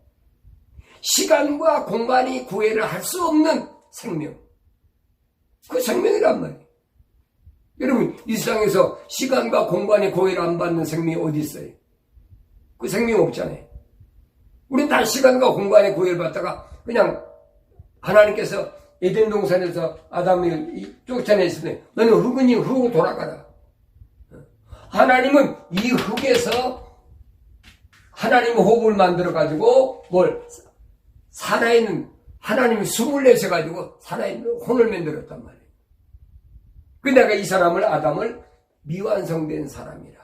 시간과 공간이 구애를 할 수 없는 생명. 그 생명이란 말이에요. 여러분 이 세상에서 시간과 공간의 구애를 안 받는 생명이 어디 있어요? 그 생명이 없잖아요. 우린 다 시간과 공간의 구애를 받다가 그냥 하나님께서 에덴 동산에서 아담을 쫓아냈을 때 너는 흙이니 흙으로 돌아가라. 하나님은 이 흙에서 하나님의 호흡을 만들어가지고 뭘 살아있는 하나님이 숨을 내셔가지고 살아있는 혼을 만들었단 말이에요. 그 내가 이 사람을 아담을 미완성된 사람이라.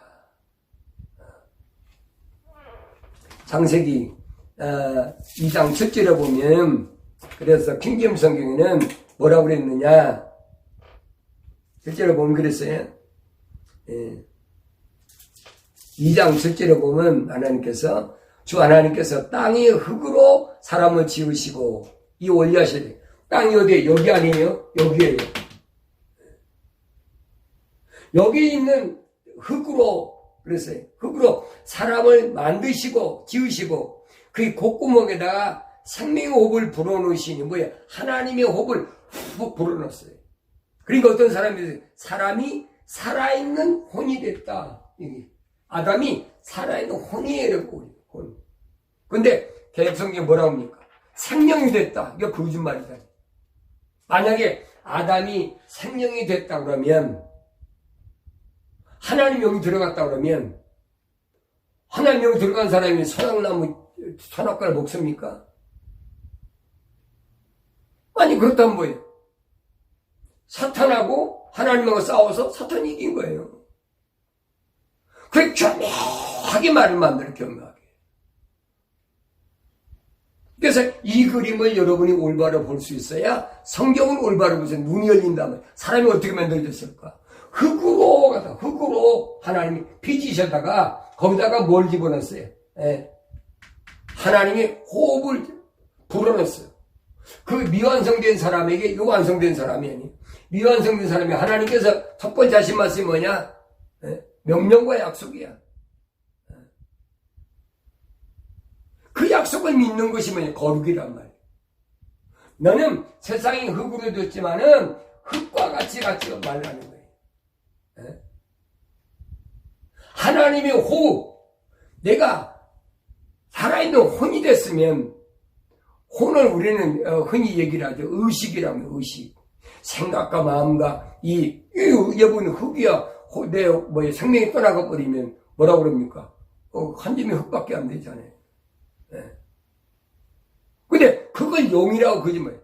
창세기 2장 7절에 보면 그래서 킹제임스 성경에는 뭐라고 그랬느냐 7절에 보면 그랬어요. 2장 7절에 보면 주 하나님께서 땅의 흙으로 사람을 지으시고 이 원리하셔야 돼요. 땅이 어디에요? 여기 아니에요? 여기에요. 여기 있는 흙으로 그랬어요. 흙으로 사람을 만드시고 지으시고 그 콧구멍에다가 생명의 호흡을 불어넣으시니 뭐야? 하나님의 호흡을 훅 불어넣었어요. 그러니까 어떤 사람이 살아있는 혼이 됐다. 아담이 살아있는 혼이라고 혼. 근데 개혁성경에 뭐라고 합니까? 생명이 됐다. 이거 거짓말이다. 만약에 아담이 생명이 됐다 그러면 하나님 여기 들어갔다 그러면 하나님 여기 들어간 사람이 선악과를 먹습니까? 아니 그렇다면 뭐예요? 사탄하고 하나님하고 싸워서 사탄이 이긴 거예요. 그게 교묘하게 말을 만들어 교묘하게. 그래서 이 그림을 여러분이 올바로 볼 수 있어야 성경을 올바로 보세요. 눈이 열린다면 사람이 어떻게 만들어졌을까? 흙으로 하나님이 빚으셨다가 거기다가 뭘 집어넣었어요? 하나님이 호흡을 불어넣었어요. 그 미완성된 사람에게 이거 완성된 사람이 아니에요. 미완성된 사람이 하나님께서 첫 번째 하신 말씀이 뭐냐? 명령과 약속이야. 그 약속을 믿는 것이 뭐냐? 거룩이란 말이에요. 너는 세상이 흙으로 됐지만은 흙과 같이 말하는 거예요. 하나님의 호흡, 내가 살아있는 혼이 됐으면 혼을 우리는 흔히 얘기를 하죠. 의식이라고 해요. 의식. 생각과 마음과 여러분 흙이야. 내 생명이 떠나가 버리면 뭐라고 그럽니까? 한 점이 흙밖에 안 되잖아요. 근데 그걸 영이라고 거짓말.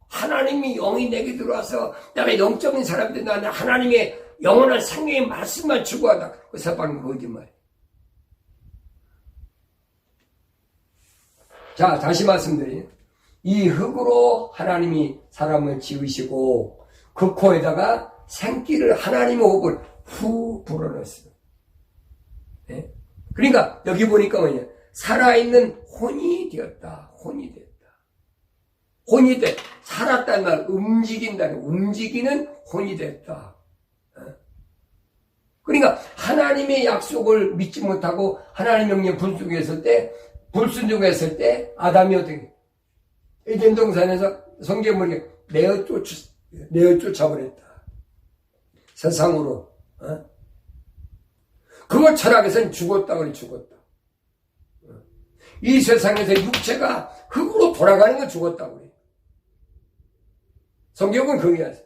하나님이 영이 내게 들어와서 내가 영적인 사람이 된다는데 하나님의 영원한 생명의 말씀만 추구하다. 그 사방은 거짓말. 자, 다시 말씀드려요. 이 흙으로 하나님이 사람을 지으시고 그 코에다가 생기를 하나님의 호흡을 후 불어넣었어요. 네? 그러니까 여기 보니까 뭐냐? 살아있는 혼이 되었다. 혼이 되었다. 혼이 돼. 살았다는 말, 움직인다는, 움직이는 혼이 됐다. 그러니까 하나님의 약속을 믿지 못하고 하나님 명령 불순종했을 때 아담이 어떻게 에덴 동산에서 성경을 내어 쫓아버렸다. 세상으로. 그걸 철학에서는 죽었다. 이 세상에서 육체가 흙으로 돌아가는 건 죽었다고 그래요. 성경은 그게 하세요.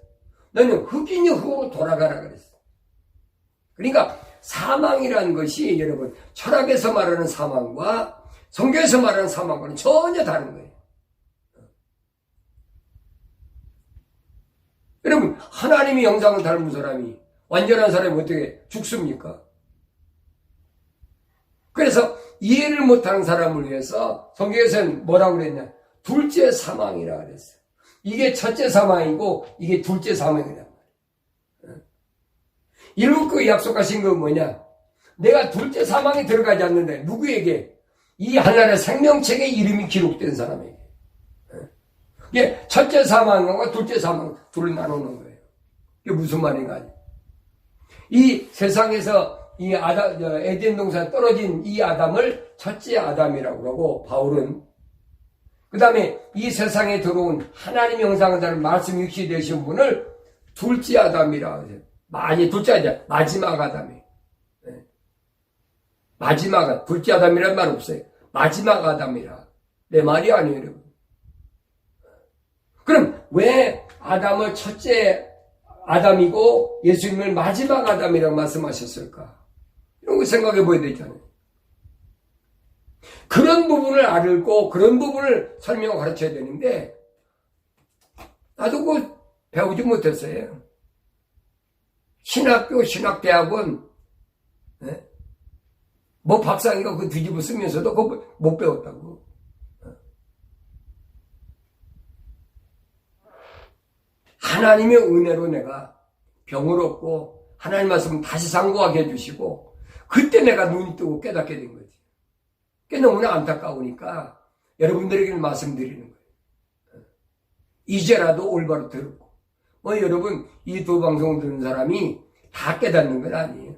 너는 흙이니 흙으로 돌아가라 그랬어. 그러니까 사망이라는 것이 여러분 철학에서 말하는 사망과 성경에서 말하는 사망과는 전혀 다른 거예요. 여러분 하나님의 형상을 닮은 사람이 완전한 사람이 어떻게 죽습니까? 그래서 이해를 못하는 사람을 위해서 성경에서는 뭐라고 그랬냐? 둘째 사망이라 그랬어요. 이게 첫째 사망이고 이게 둘째 사망이란 말이에요. 이루고 약속하신 건 뭐냐? 내가 둘째 사망에 들어가지 않는데 누구에게? 이 하나의 생명책에 이름이 기록된 사람에게. 이게 첫째 사망과 둘째 사망 둘을 나누는 거예요. 이게 무슨 말인가? 이 세상에서 이 에덴 동산에 떨어진 이 아담을 첫째 아담이라고 그러고 바울은 그 다음에 이 세상에 들어온 하나님의 형상을 닮은 말씀 육신이 되신 분을 둘째 아담이라고 하세요. 아니 둘째 아담 마지막 아담이에요. 마지막 둘째 아담이라는 말 없어요. 마지막 아담이라 내 말이 아니에요 여러분. 그럼 왜 아담을 첫째 아담이고 예수님을 마지막 아담이라고 말씀하셨을까? 이런 거 생각해 보야 되잖아요. 그런 부분을 알고 그런 부분을 설명하고 가르쳐야 되는데 나도 그거 배우지 못했어요. 신학교, 신학대학원 뭐 박사인가 그거 뒤집어 쓰면서도 그거 못 배웠다고. 하나님의 은혜로 내가 병을 얻고 하나님 말씀 다시 상고하게 해주시고 그때 내가 눈이 뜨고 깨닫게 된 거지. 그게 너무나 안타까우니까 여러분들에게는 말씀드리는 거예요. 이제라도 올바로 들었고 뭐 여러분 이 두 방송을 듣는 사람이 다 깨닫는 건 아니에요.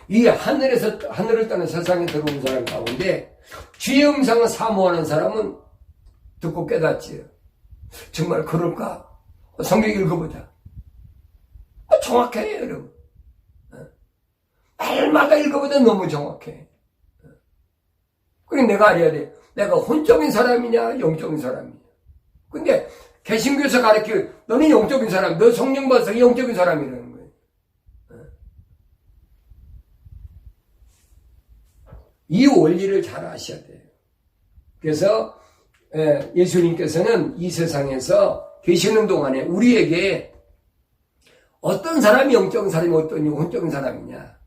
이 하늘을 떠난 세상에 들어온 사람 가운데 주의 음성을 사모하는 사람은 듣고 깨닫지요. 정말 그럴까? 성경 읽어보자. 정확해요, 여러분. 날마다 읽어보자 너무 정확해. 그럼 내가 알아야 돼. 내가 혼적인 사람이냐, 영적인 사람이냐. 근데 개신교에서 가르쳐 너는 영적인 사람, 너 성령 받아서 영적인 사람이라는 거예요. 이 원리를 잘 아셔야 돼요. 그래서 예수님께서는 이 세상에서 계시는 동안에 우리에게 어떤 사람이 영적인 사람이 어떤 혼적인 사람이냐.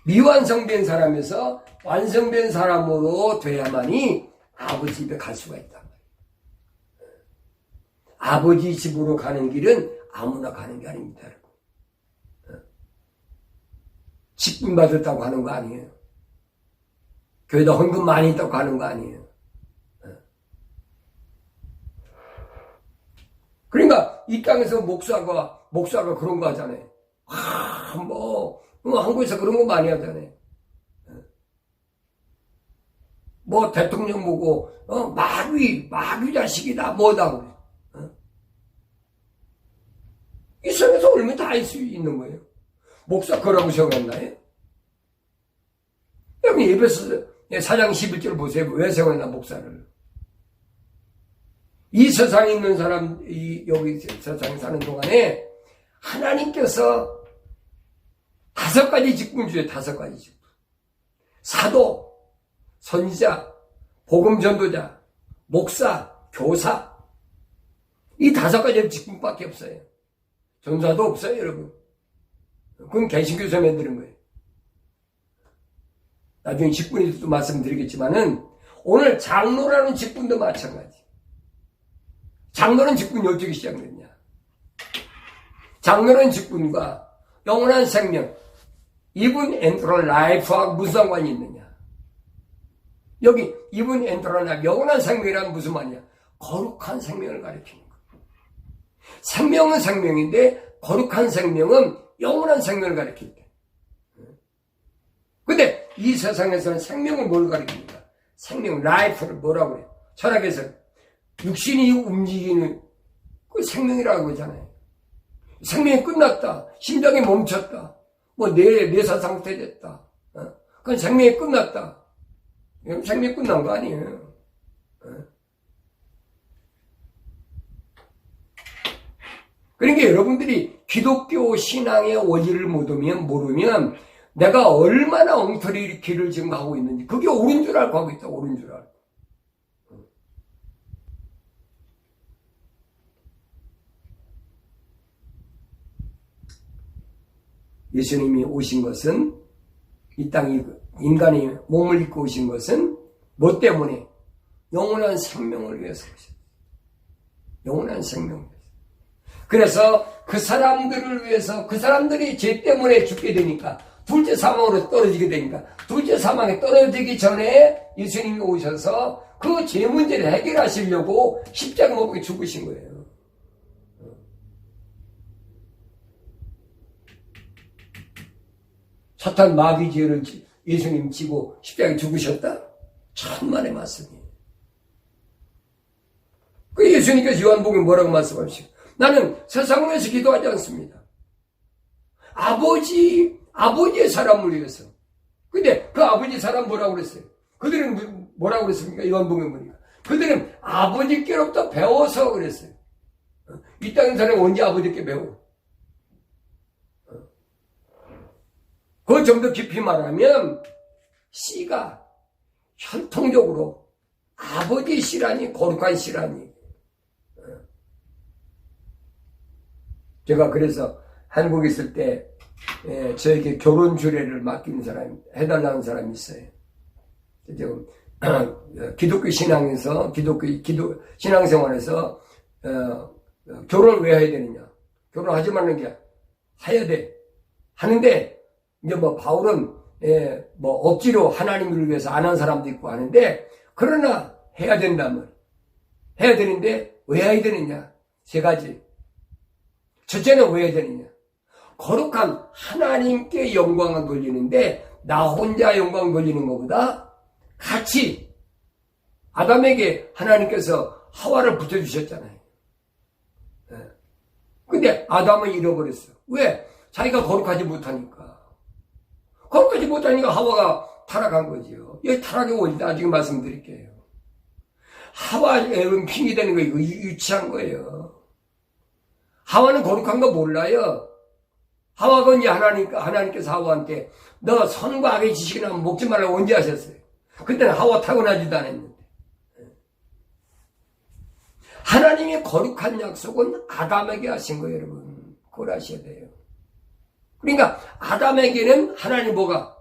미완성된 사람에서 완성된 사람으로 돼야만이 아버지 집에 갈 수가 있단 말이에요. 아버지 집으로 가는 길은 아무나 가는 게 아닙니다. 직분 받았다고 하는 거 아니에요. 교회도 헌금 많이 있다고 하는 거 아니에요. 그러니까 이 땅에서 목사가 그런 거 하잖아요. 한국에서 그런 거 많이 하잖아요. 뭐 대통령 보고 마귀 자식이다 뭐다 그래. 이 세상에서 얼마나 다 할 수 있는 거예요. 목사 그러고 세워놨나요? 여러분 에베소 4장 11절 보세요. 왜 세워놨나 목사를. 이 세상에 있는 사람, 여기 세상에 사는 동안에 하나님께서 5가지 직분 주세요. 5가지 직분. 사도, 선지자, 복음 전도자, 목사, 교사. 이 5가지 직분밖에 없어요. 전사도 없어요, 여러분. 그건 개신교에서 만드는 거예요. 나중에 직분에 대해서도 말씀드리겠지만은 오늘 장로라는 직분도 마찬가지. 장로는 직분이 어떻게 시작됐냐? 장로는 직분과 영원한 생명, 이분 엔트럴 라이프와 무슨 상관이 있느냐? 여기 이분 엔트럴 라이프, 영원한 생명이란 무슨 말이냐? 거룩한 생명을 가리키는 거예요. 생명은 생명인데 거룩한 생명은 영원한 생명을 가리킬 때. 근데 이 세상에서는 생명을 뭘 가리킵니까? 생명, 라이프를 뭐라고 그래요? 철학에서 육신이 움직이는 그 생명이라고 하잖아요. 생명이 끝났다. 심장이 멈췄다. 뭐 뇌사 상태됐다. 그건 생명이 끝났다. 생명 끝난 거 아니에요. 그러니까 여러분들이 기독교 신앙의 원리를 모르면 내가 얼마나 엉터리 길을 지금 가고 있는지, 그게 옳은 줄 알고 하고 있다, 옳은 줄 알고. 예수님이 오신 것은, 이 땅에 인간이 몸을 입고 오신 것은 뭐 때문에? 영원한 생명을 위해서 오셨어요. 영원한 생명을 위해서. 그래서 그 사람들을 위해서, 그 사람들이 죄 때문에 죽게 되니까, 둘째 사망으로 떨어지게 되니까, 둘째 사망에 떨어지기 전에 예수님이 오셔서 그 죄 문제를 해결하시려고 십자가 못 박혀 죽으신 거예요. 사탄 마귀 죄를 예수님 지고 십자가에 죽으셨다? 천만의 말씀이에요. 그 예수님께서 요한복음에 뭐라고 말씀하시죠? 나는 세상을 위해서 기도하지 않습니다. 아버지의 사람을 위해서. 근데 그 아버지 사람 뭐라고 그랬어요? 그들은 뭐라고 그랬습니까? 요한복음에 보니까. 그들은 아버지께로부터 배워서 그랬어요. 이 땅에 사람이 언제 아버지께 배워? 그거 좀 더 깊이 말하면, 씨가 혈통적으로 아버지 씨라니, 거룩한 씨라니. 제가 그래서 한국에 있을 때 저에게 결혼 주례를 맡기는 사람, 해달라는 사람이 있어요. 지금 기독교 신앙에서 기독교 신앙생활에서 결혼을 왜 해야 되느냐? 결혼하지 말는 게 해야 돼. 하는데 이제 뭐 바울은 뭐 억지로 하나님을 위해서 안 한 사람도 있고 하는데, 그러나 해야 된다면 해야 되는데 왜 해야 되느냐? 세 가지. 첫째는 왜 해야 되느냐? 거룩한 하나님께 영광을 돌리는데 나 혼자 영광 돌리는 것보다 같이 아담에게 하나님께서 하와를 붙여주셨잖아요. 근데 아담은 잃어버렸어. 왜? 자기가 거룩하지 못하니까. 거룩하지 못하니까 하와가 타락한 거지요. 이 타락의 원리 나중에 말씀드릴게요. 하와의 핑이 되는 거 이거 유치한 거예요. 하와는 거룩한 거 몰라요. 하와가 이제 하나님께서 하와한테 너 선과 악의 지식이 나면 먹지 말라고 언제 하셨어요? 그때는 하와 타고나지도 않았는데. 하나님의 거룩한 약속은 아담에게 하신 거예요, 여러분. 그걸 아셔야 돼요. 그러니까 아담에게는 하나님 뭐가?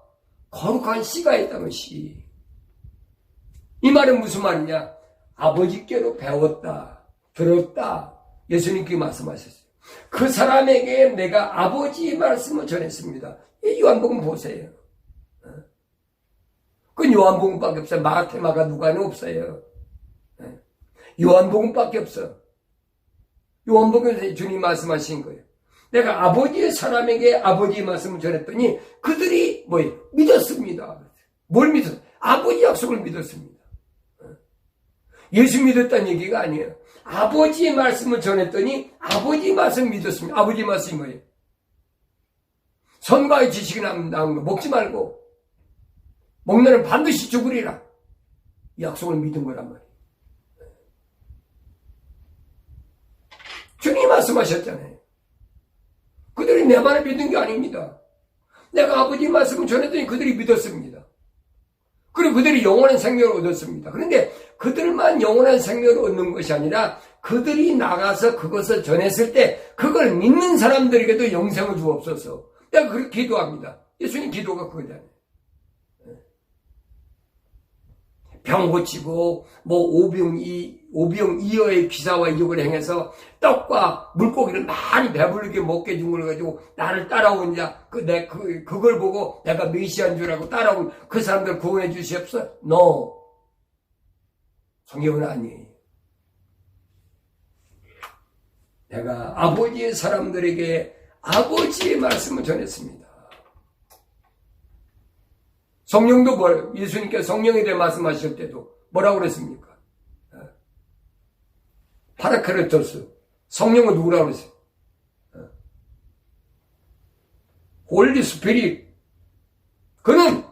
거룩한 씨가 있다면 씨. 이 말은 무슨 말이냐? 아버지께로 배웠다, 들었다. 예수님께 말씀하셨어요. 그 사람에게 내가 아버지의 말씀을 전했습니다. 이 요한복음 보세요. 그건 요한복음밖에 없어요. 마태, 마가, 누가는 없어요. 요한복음밖에 없어. 요한복음에서 주님 말씀하신 거예요. 내가 아버지의 사람에게 아버지의 말씀을 전했더니 그들이 뭐예요? 믿었습니다. 뭘 믿었어요? 아버지 약속을 믿었습니다. 예수 믿었다는 얘기가 아니에요. 아버지의 말씀을 전했더니 아버지 말씀 믿었습니다. 아버지 말씀이 뭐예요? 선과의 지식이 나온 거 먹지 말고 먹는 반드시 죽으리라. 이 약속을 믿은 거란 말이에요. 주님이 말씀하셨잖아요. 그들이 내 말을 믿은 게 아닙니다. 내가 아버지 말씀을 전했더니 그들이 믿었습니다. 그리고 그들이 영원한 생명을 얻었습니다. 그런데 그들만 영원한 생명을 얻는 것이 아니라 그들이 나가서 그것을 전했을 때 그걸 믿는 사람들에게도 영생을 주옵소서. 내가 그렇게 기도합니다. 예수님 기도가 그거잖아요. 병 고치고 뭐 오병이어의 기사와 이적을 행해서 떡과 물고기를 많이 배부르게 먹게 해준 걸 가지고 나를 따라온 자, 그걸 보고 내가 메시아인 줄 알고 따라온 그 사람들 구원해 주시옵소서? No. 성경은 아니에요. 내가 아버지의 사람들에게 아버지의 말씀을 전했습니다. 성령도 뭐예요? 예수님께서 성령에 대해 말씀하실 때도 뭐라고 그랬습니까? 파라크레토스. 성령은 누구라고 그랬어요? 홀리 스피릿. 그는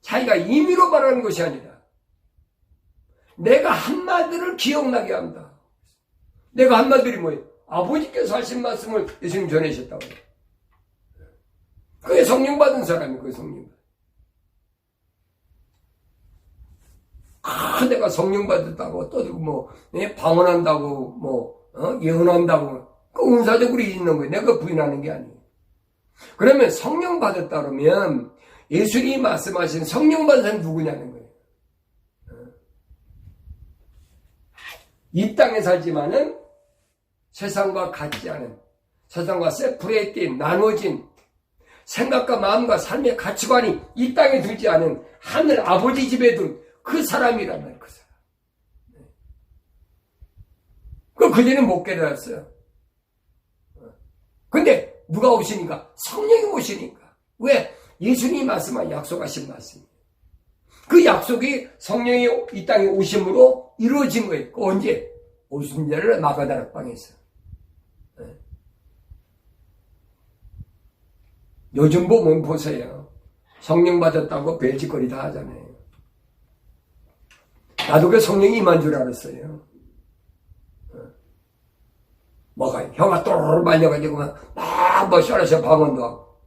자기가 임의로 말하는 것이 아니라 내가 한 말들을 기억나게 한다. 내가 한 말들이 뭐예요? 아버지께서 하신 말씀을 예수님 전해주셨다고. 그게 성령 받은 사람이 그게 성령. 내가 성령 받았다고 또 방언한다고 예언한다고 그 은사적으로 있는 거예요. 내가 부인하는 게 아니에요. 그러면 성령 받았다 그러면 예수님이 말씀하신 성령 받은 사람이 누구냐는 거예요. 이 땅에 살지만은 세상과 같지 않은, 세상과 세프레이트인, 나눠진 생각과 마음과 삶의 가치관이 이 땅에 들지 않은 하늘 아버지 집에 둔 그 사람이란 말이에요. 그 사람. 그전에는 못 깨달았어요. 근데 누가 오시니까? 성령이 오시니까. 왜? 예수님이 말씀한 약속하신 말씀이에요. 그 약속이 성령이 이 땅에 오심으로 이루어진 거예요. 그 언제? 오순절을 마가다락방에서. 요즘 보면 보세요. 성령 받았다고 별짓거리 다 하잖아요. 나도 그 성령이 임한 줄 알았어요. 혀가 또르르 말려가지고 막 샤라샤 방언도 하고.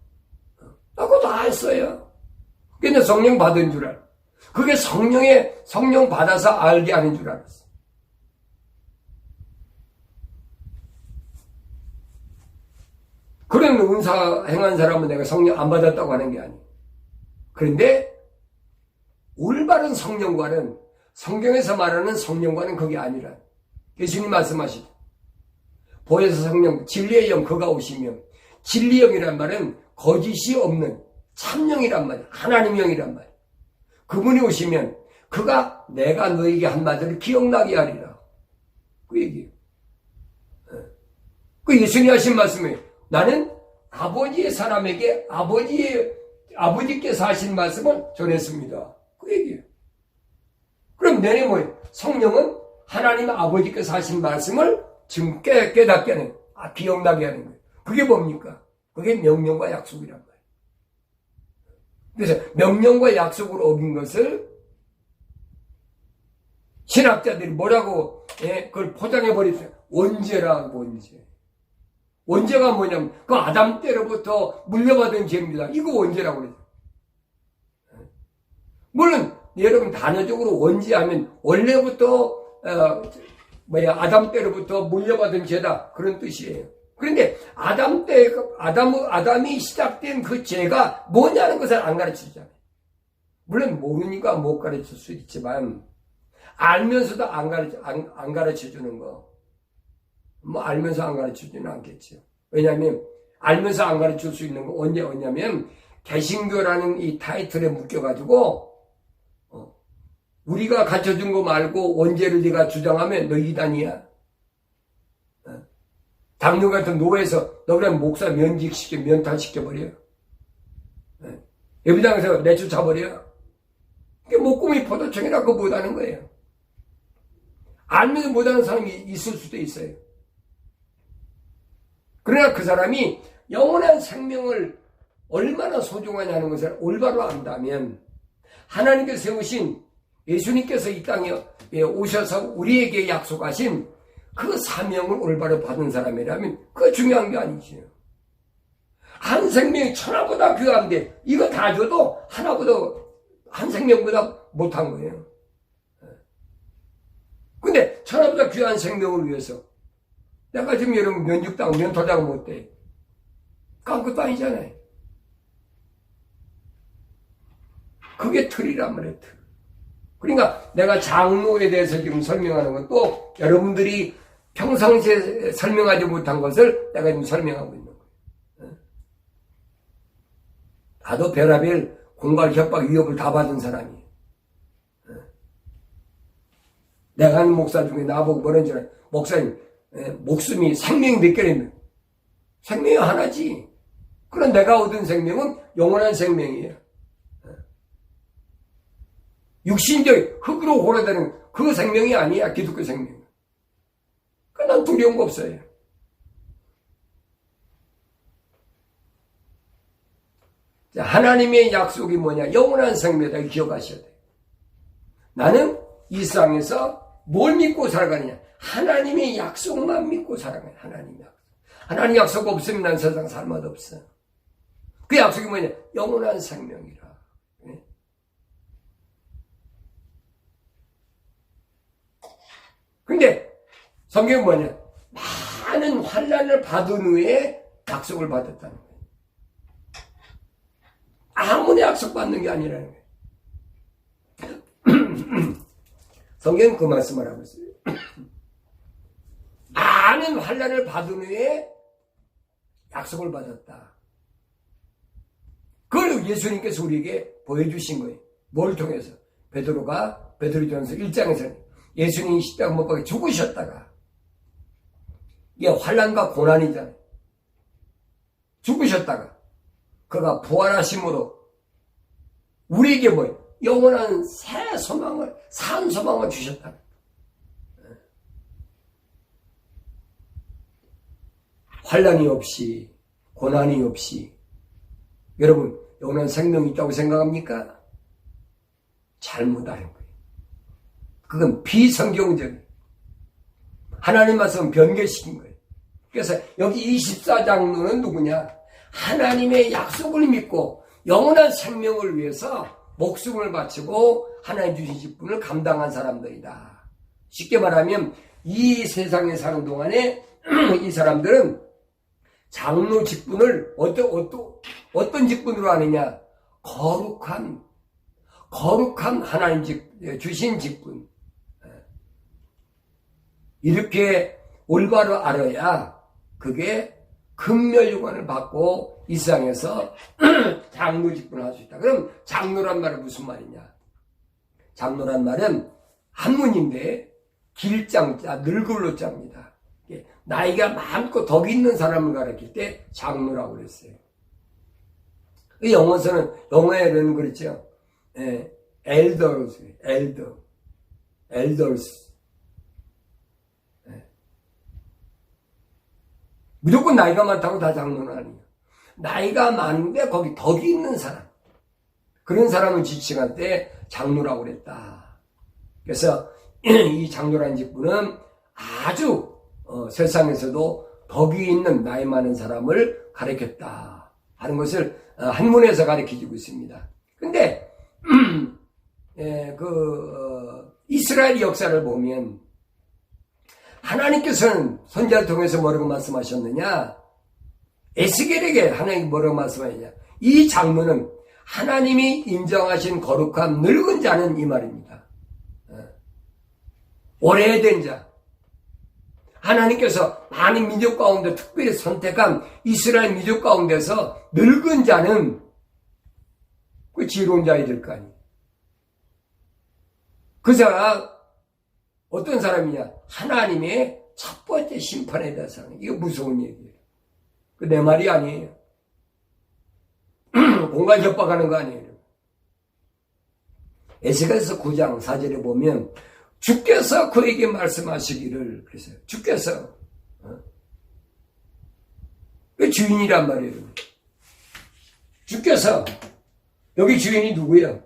나 그거 다 했어요. 근데 성령 받은 줄 알아. 그게 성령 받아서 알게 하는 줄 알았어. 그런 은사 행한 사람은 내가 성령 안 받았다고 하는 게 아니에요. 그런데 올바른 성령과는 성경에서 말하는 성령과는 그게 아니라 예수님 말씀하시죠. 보혜사 성령 진리의 영 그가 오시면 진리의 영이란 말은 거짓이 없는 참영이란 말이에요. 하나님 영이란 말이에요. 그분이 오시면 그가 내가 너에게 한 말들을 기억나게 하리라. 그 얘기예요. 그 예수님이 하신 말씀이에요. 나는 아버지의 사람에게 아버지께서 하신 말씀을 전했습니다. 그 얘기예요. 그럼 내내 뭐예요? 성령은 하나님 아버지께서 하신 말씀을 지금 깨닫게 하는, 기억나게 하는 거예요. 그게 뭡니까? 그게 명령과 약속이란 말이에요. 그래서 명령과 약속을 어긴 것을 신학자들이 뭐라고 그걸 포장해버렸어요. 원죄라고 원죄. 원죄가 뭐냐면 그 아담 때로부터 물려받은 죄입니다. 이거 원죄라고 그러죠. 물론 여러분 단어적으로 원죄하면 원래부터 아담 때로부터 물려받은 죄다 그런 뜻이에요. 그런데 아담이 시작된 그 죄가 뭐냐는 것을 안 가르치잖아요. 물론 모르니까 못 가르칠 수 있지만 알면서도 안 가르쳐 주는 거. 알면서 안 가르쳐 주지는 않겠죠. 왜냐하면 알면서 안 가르칠 수 있는 거 언제 오냐면 개신교라는 이 타이틀에 묶여가지고 우리가 가르쳐준 거 말고 원죄를 네가 주장하면 너 이단이야. 당뇨 같은 노예에서 너 그냥 목사 면탈시켜버려. 예배당에서 내쫓아버려. 그게 목구멍이 포도청이라 그거 못하는 거예요. 알면서 못하는 사람이 있을 수도 있어요. 그러나 그 사람이 영원한 생명을 얼마나 소중하냐는 것을 올바로 안다면 하나님께서 세우신 예수님께서 이 땅에 오셔서 우리에게 약속하신 그 사명을 올바로 받은 사람이라면 그거 중요한 게 아니지요. 한 생명이 천하보다 귀한데 이거 다 줘도 한 생명보다 못한 거예요. 근데 천하보다 귀한 생명을 위해서 내가 지금 여러분 면죽당 면토당 못돼. 깜것도 아니잖아요. 그게 틀이란 말이에요. 틀. 그러니까 내가 장로에 대해서 지금 설명하는 것도 여러분들이 평상시에 설명하지 못한 것을 내가 지금 설명하고 있는 거예요. 나도 별하별 공갈 협박 위협을 다 받은 사람이에요. 내가 하는 목사 중에 나보고 뭐라는 줄 알아요? 목사님 목숨이 생명이 몇 개라면 생명이 하나지. 그럼 내가 얻은 생명은 영원한 생명이에요. 육신적 흙으로 고려되는 그 생명이 아니야. 기독교 생명. 그러니까 난 두려운 거 없어요. 자, 하나님의 약속이 뭐냐? 영원한 생명이다. 기억하셔야 돼요. 나는 이 세상에서 뭘 믿고 살아가느냐? 하나님의 약속만 믿고 살아가요. 하나님의 약속. 하나님 약속 없으면 난 세상 살 맛 없어. 그 약속이 뭐냐? 영원한 생명이라. 네? 근데 성경은 뭐냐? 많은 환난을 받은 후에 약속을 받았다는 거예요. 아무나 약속 받는 게 아니라는 거예요. 성경은 그 말씀을 하고 있어요. 많은 환난을 받은 후에 약속을 받았다. 그걸 예수님께서 우리에게 보여주신 거예요. 뭘 통해서? 베드로전서 1장에서 예수님이 십자가 못 박혀 죽으셨다가, 이게 환난과 고난이잖아요. 죽으셨다가 그가 부활하심으로 우리에게 뭐예요? 영원한 새 소망을, 산 소망을 주셨다. 환난이 없이, 고난이 없이, 여러분, 영원한 생명이 있다고 생각합니까? 잘못 아는 거예요. 그건 비성경적이에요. 하나님 말씀 변개시킨 거예요. 그래서 여기 24장로는 누구냐? 하나님의 약속을 믿고 영원한 생명을 위해서 목숨을 바치고 하나님 주신 직분을 감당한 사람들이다. 쉽게 말하면 이 세상에 사는 동안에 이 사람들은 장로 직분을 어떤 직분으로 하느냐? 거룩한 하나님 주신 직분. 이렇게 올바로 알아야 그게 금멸유관을 받고 이 세상에서 장로 직분을 할 수 있다. 그럼 장로란 말은 무슨 말이냐? 장로란 말은 한문인데 길장자, 늙을로 자입니다. 나이가 많고 덕이 있는 사람을 가르칠 때 장로라고 그랬어요. 영어에는 그렇죠. elders. 무조건 나이가 많다고 다 장로는 아니에요. 나이가 많은데 거기 덕이 있는 사람. 그런 사람을 지칭할 때 장로라고 그랬다. 그래서 이 장로라는 직분은 아주 세상에서도 덕이 있는 나이 많은 사람을 가리켰다 하는 것을 한문에서 가리켜주고 있습니다. 근데 이스라엘 역사를 보면 하나님께서는 선지자를 통해서 뭐라고 말씀하셨느냐? 에스겔에게 하나님이 뭐라고 말씀하느냐? 이 장로는 하나님이 인정하신 거룩한 늙은 자는 이 말입니다. 오래된 자. 하나님께서 많은 민족 가운데 특별히 선택한 이스라엘 민족 가운데서 늙은 자는 그 지혜로운 자이 될 거 아니에요. 그 사람 어떤 사람이냐? 하나님의 첫 번째 심판에 대한 사람. 이거 무서운 얘기예요. 그 내 말이 아니에요. 공간 협박하는 거 아니에요. 에스겔서 9장 4절에 보면 주께서 그에게 말씀하시기를 그랬어요. 주께서 그 주인이란 말이에요. 주께서 여기 주인이 누구예요?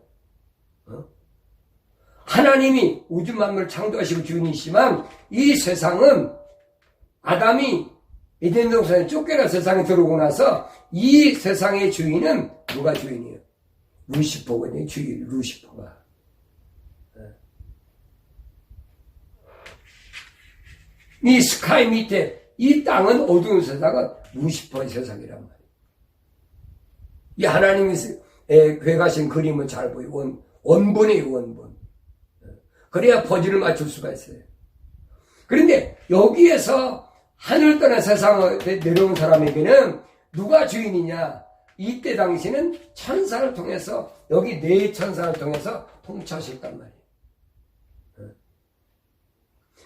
하나님이 우주 만물을 창조하시고 주인이시지만 이 세상은 아담이 에덴 동산에 쫓겨나 세상에 들어오고 나서 이 세상의 주인은 누가 주인이에요? 루시퍼거든요. 주인 루시퍼가. 이 스카이 밑에 이 땅은 어두운 세상은 루시퍼의 세상이란 말이에요. 이 하나님이 그려가신 그림은 잘 보이고 원본이에요. 원본. 그래야 퍼즐을 맞출 수가 있어요. 그런데 여기에서 하늘 떠나 세상에 내려온 사람에게는 누가 주인이냐? 이때 당시는 천사를 통해서 여기 네 천사를 통해서 통치하셨단 말이에요.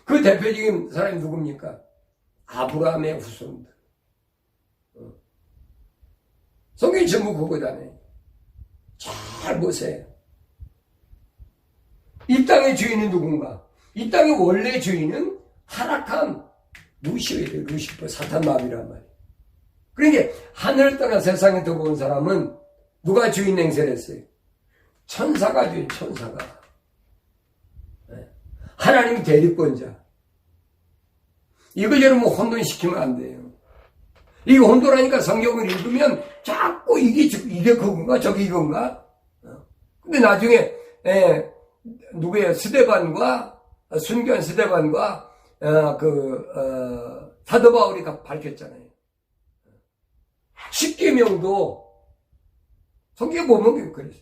그 대표적인 사람이 누굽니까? 아브라함의 후손들. 성경이 전부 그거잖아요. 잘 보세요. 이 땅의 주인은 누군가? 이 땅의 원래 주인은 타락한 루시퍼예요. 루시퍼, 사탄 마귀란 말이에요. 그러니까 하늘을 떠나 세상에 들어온 사람은 누가 주인 행세를 했어요? 천사가 주인, 천사가. 네. 하나님 대리권자. 이걸 여러분 혼돈시키면 안 돼요. 이게 혼돈하니까 성경을 읽으면 자꾸 이게 그건가 저게 이건가. 근데 나중에 누구예요? 순교한 스데반과 사도 바울이 밝혔잖아요. 십계명도 성경에 보면 그랬어요.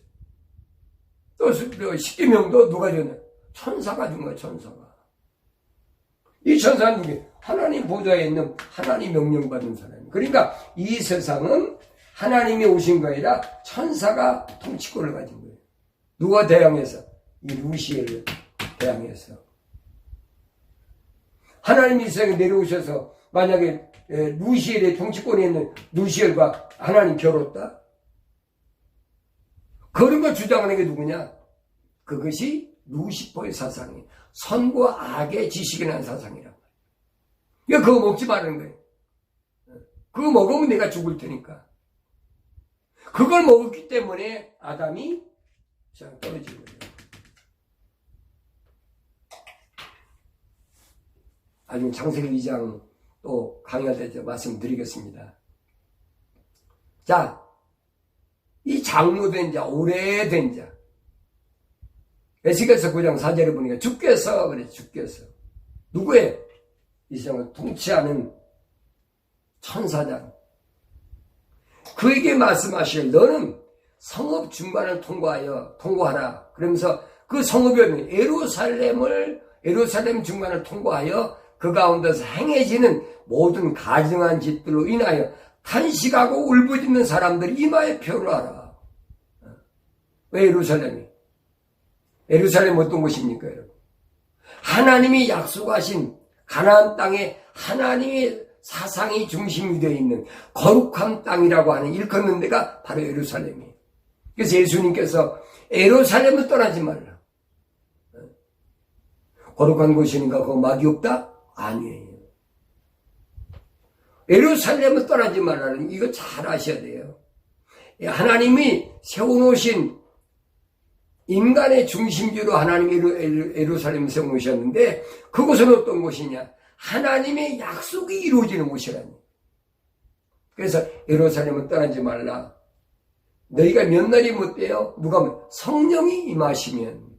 또 십계명도 누가 줬냐? 천사가 준 거야, 천사가. 이 천사는 누구예요? 하나님 보좌에 있는 하나님 명령받은 사람이에요. 그러니까 이 세상은 하나님이 오신 거 아니라 천사가 통치권을 가진 거예요. 누가 대항해서? 이 루시엘을 대항해서. 하나님이 이 세상에 내려오셔서 만약에 루시엘의 통치권에 있는 루시엘과 하나님 겨뤘다? 그런 걸 주장하는 게 누구냐? 그것이 루시퍼의 사상이에요. 선과 악의 지식이 난 사상이란 말이에요. 그러니까 그거 먹지 말라는 거예요. 그거 먹으면 내가 죽을 테니까. 그걸 먹었기 때문에 아담이 떨어진 거예요. 나중에 창세기 2장 또 강의할 때 말씀드리겠습니다. 자, 이 장로된 자, 오래된 자. 에스겔서 9장 4절에 보니까 주께서, 그래, 주께서. 누구예요? 이 세상을 통치하는 천사장. 그에게 말씀하실 너는 성읍 중간을 통과하라. 그러면서 그 성읍이 예루살렘 중간을 통과하여 그 가운데서 행해지는 모든 가증한 짓들로 인하여 탄식하고 울부짖는 사람들이 이마에 표를 하라. 왜 예루살렘이? 예루살렘 어떤 곳입니까, 여러분? 하나님이 약속하신 가나안 땅에 하나님의 사상이 중심이 되어 있는 거룩한 땅이라고 하는 일컫는 데가 바로 예루살렘이에요. 그래서 예수님께서 예루살렘을 떠나지 말라. 거룩한 곳이니까 그거 막이 없다? 아니에요. 예루살렘을 떠나지 말라는 이거 잘 아셔야 돼요. 하나님이 세워놓으신 인간의 중심지로 하나님이 예루살렘을 세워놓으셨는데 그곳은 어떤 곳이냐? 하나님의 약속이 이루어지는 곳이라니. 그래서 예루살렘을 떠나지 말라. 너희가 몇 날이 못 돼요? 누가 성령이 임하시면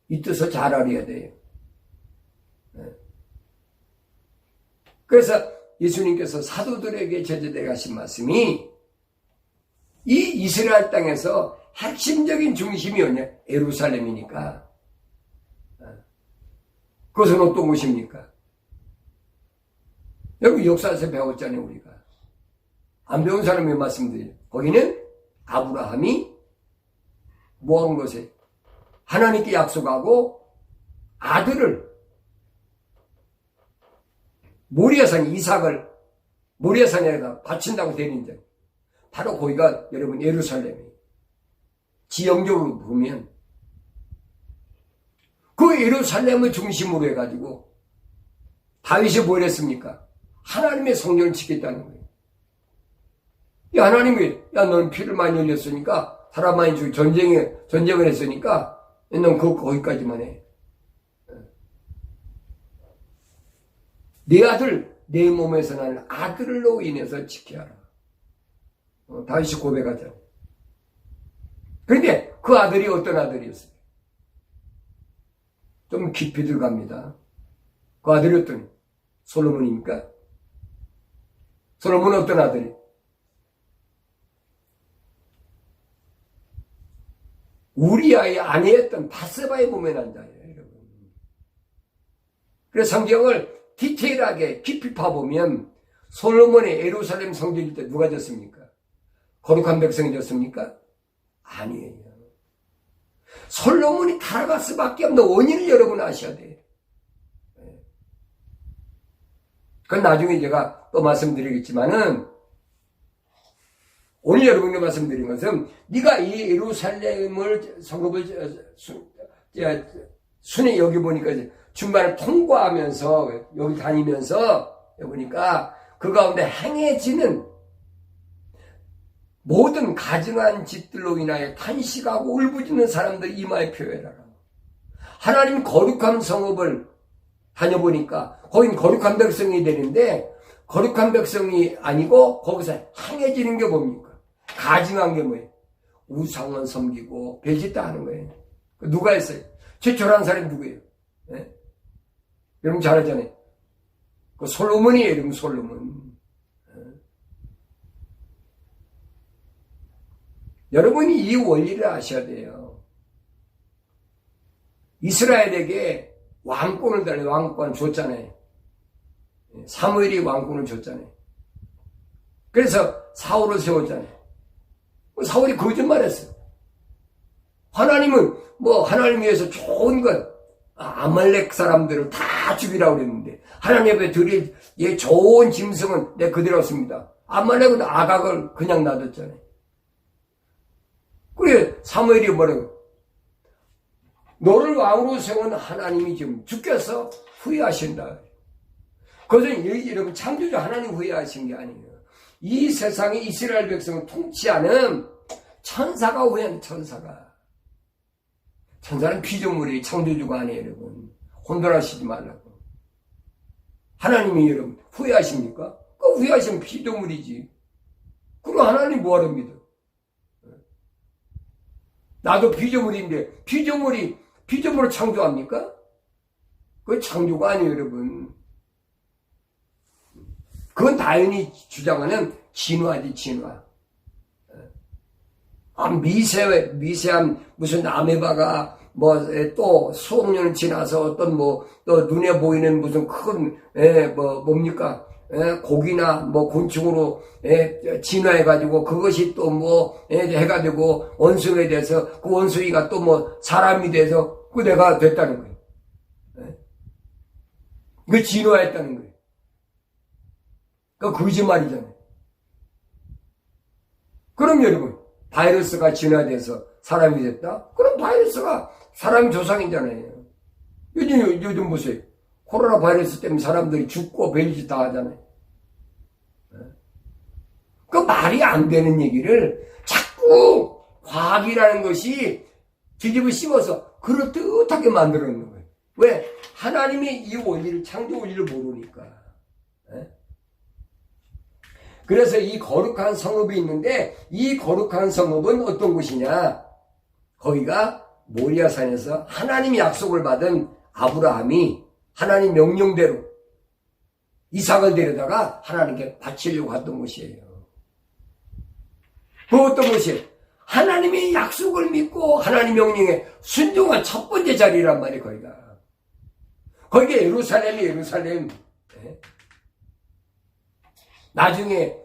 이 뜻을 잘 알아야 돼요. 그래서 예수님께서 사도들에게 제자되게 하신 말씀이 이 이스라엘 땅에서 핵심적인 중심이 어디냐? 예루살렘이니까. 그것은 어떤 곳입니까? 여기 역사에서 배웠잖아요, 우리가. 안 배운 사람이 말씀드려요. 거기는 아브라함이 뭐 한 것에? 하나님께 약속하고 아들을 모리아산 이삭을 모리아산에다 바친다고 되는 점. 바로 거기가 여러분 예루살렘이에요. 지형적으로 보면 그 예루살렘을 중심으로 해가지고 다윗이 뭘 했습니까? 하나님의 성령을 지켰다는 거예요. 야, 하나님이 너는 피를 많이 흘렸으니까 사람 많이 죽이 전쟁을 했으니까 너는 거기까지만 해. 내 아들 내 몸에서 나는 아들로 인해서 지켜라. 다윗이 고백하잖아요. 그런데 그 아들이 어떤 아들이었어요? 좀 깊이 들어갑니다. 그 아들이 어떤? 솔로몬입니까? 솔로몬은 어떤 아들이? 우리아의 아내였던 바세바의 몸에 난 자예요, 여러분. 그래서 성경을 디테일하게 깊이 파보면 솔로몬의 예루살렘 성전일 때 누가 졌습니까? 거룩한 백성이 졌습니까? 아니에요. 솔로몬이 타락할 수밖에 없는 원인을 여러분 아셔야 돼요. 그건 나중에 제가 또 말씀드리겠지만은 오늘 여러분께 말씀드린 것은 네가 이 예루살렘을 성읍을 순위 여기 보니까 중간을 통과하면서 여기 다니면서 여기 보니까 그 가운데 행해지는 모든 가증한 짓들로 인하여 탄식하고 울부짖는 사람들 이마에 표현하라. 하나님 거룩한 성읍을 다녀보니까 거긴 거룩한 백성이 되는데 거룩한 백성이 아니고 거기서 행해지는 게 뭡니까? 가증한 게 뭐예요? 우상은 섬기고 별짓다 하는 거예요. 누가 했어요? 최초로 한 사람이 누구예요? 네? 여러분 잘 알잖아요. 그 솔로몬이에요. 여러분 솔로몬. 네? 여러분이 이 원리를 아셔야 돼요. 이스라엘에게 왕권을 달래 왕권 줬잖아요. 사무엘이 왕권을 줬잖아요. 그래서 사울을 세웠잖아요. 사울이 거짓말했어요. 하나님은 하나님 위해서 좋은 것 아말렉 사람들을 다 죽이라고 그랬는데 하나님 앞에 드릴 좋은 짐승은 내 그대로 씁니다. 아말렉은 아각을 그냥 놔뒀잖아요. 그래 사무엘이 뭐라고? 너를 왕으로 세운 하나님이 지금 죽겠어? 후회하신다. 그것은 여러분 창조주 하나님 후회하신 게 아니에요. 이 세상에 이스라엘 백성을 통치하는 천사가 후회하는 천사가. 천사는 피조물이 창조주가 아니에요, 여러분. 혼돈하시지 말라고. 하나님이 여러분 후회하십니까? 그 후회하시면 피조물이지. 그럼 하나님 뭐하러 믿어? 나도 피조물인데 피조물을 창조합니까? 그건 창조가 아니에요, 여러분. 그건 다연히 주장하는 진화지, 진화. 미세한 무슨 아메바가 또 수억 년을 지나서 어떤 또 눈에 보이는 무슨 큰 뭡니까? 고기나 곤충으로 진화해가지고 그것이 또 해가 되고 원숭이에 대해서 그 원숭이가 또 사람이 돼서 그 내가 됐다는 거예요. 그 진화했다는 거예요. 그 거짓말이잖아요. 그럼 여러분 바이러스가 진화돼서 사람이 됐다? 그럼 바이러스가 사람 조상이잖아요. 요즘 보세요. 코로나 바이러스 때문에 사람들이 죽고 별짓 다 하잖아요. 그 말이 안 되는 얘기를 자꾸 과학이라는 것이 뒤집어 씌워서 그럴듯하게 만들어 놓는 거예요. 왜? 하나님의 이 원리를, 창조 원리를 모르니까. 그래서 이 거룩한 성읍이 있는데 이 거룩한 성읍은 어떤 곳이냐? 거기가 모리아산에서 하나님이 약속을 받은 아브라함이 하나님 명령대로 이삭을 데려다가 하나님께 바치려고 했던 곳이에요. 그 어떤 곳이에요? 하나님의 약속을 믿고 하나님 명령에 순종한 첫 번째 자리란 말이에요. 거기가 예루살렘이에요. 예루살렘. 나중에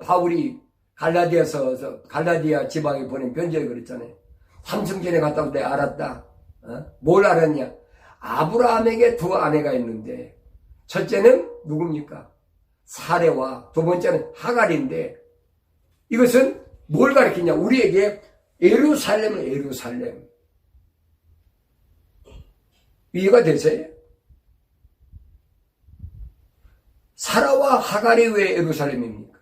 바울이 갈라디아 지방에 보낸 편지에 그랬잖아요. 삼층전에 갔다 올 때 알았다. 뭘 알았냐? 아브라함에게 두 아내가 있는데 첫째는 누굽니까? 사레와 두 번째는 하갈인데 이것은 뭘 가리키냐? 우리에게 예루살렘을 예루살렘. 이해가 되세요? 사라와 하갈이 왜 예루살렘입니까?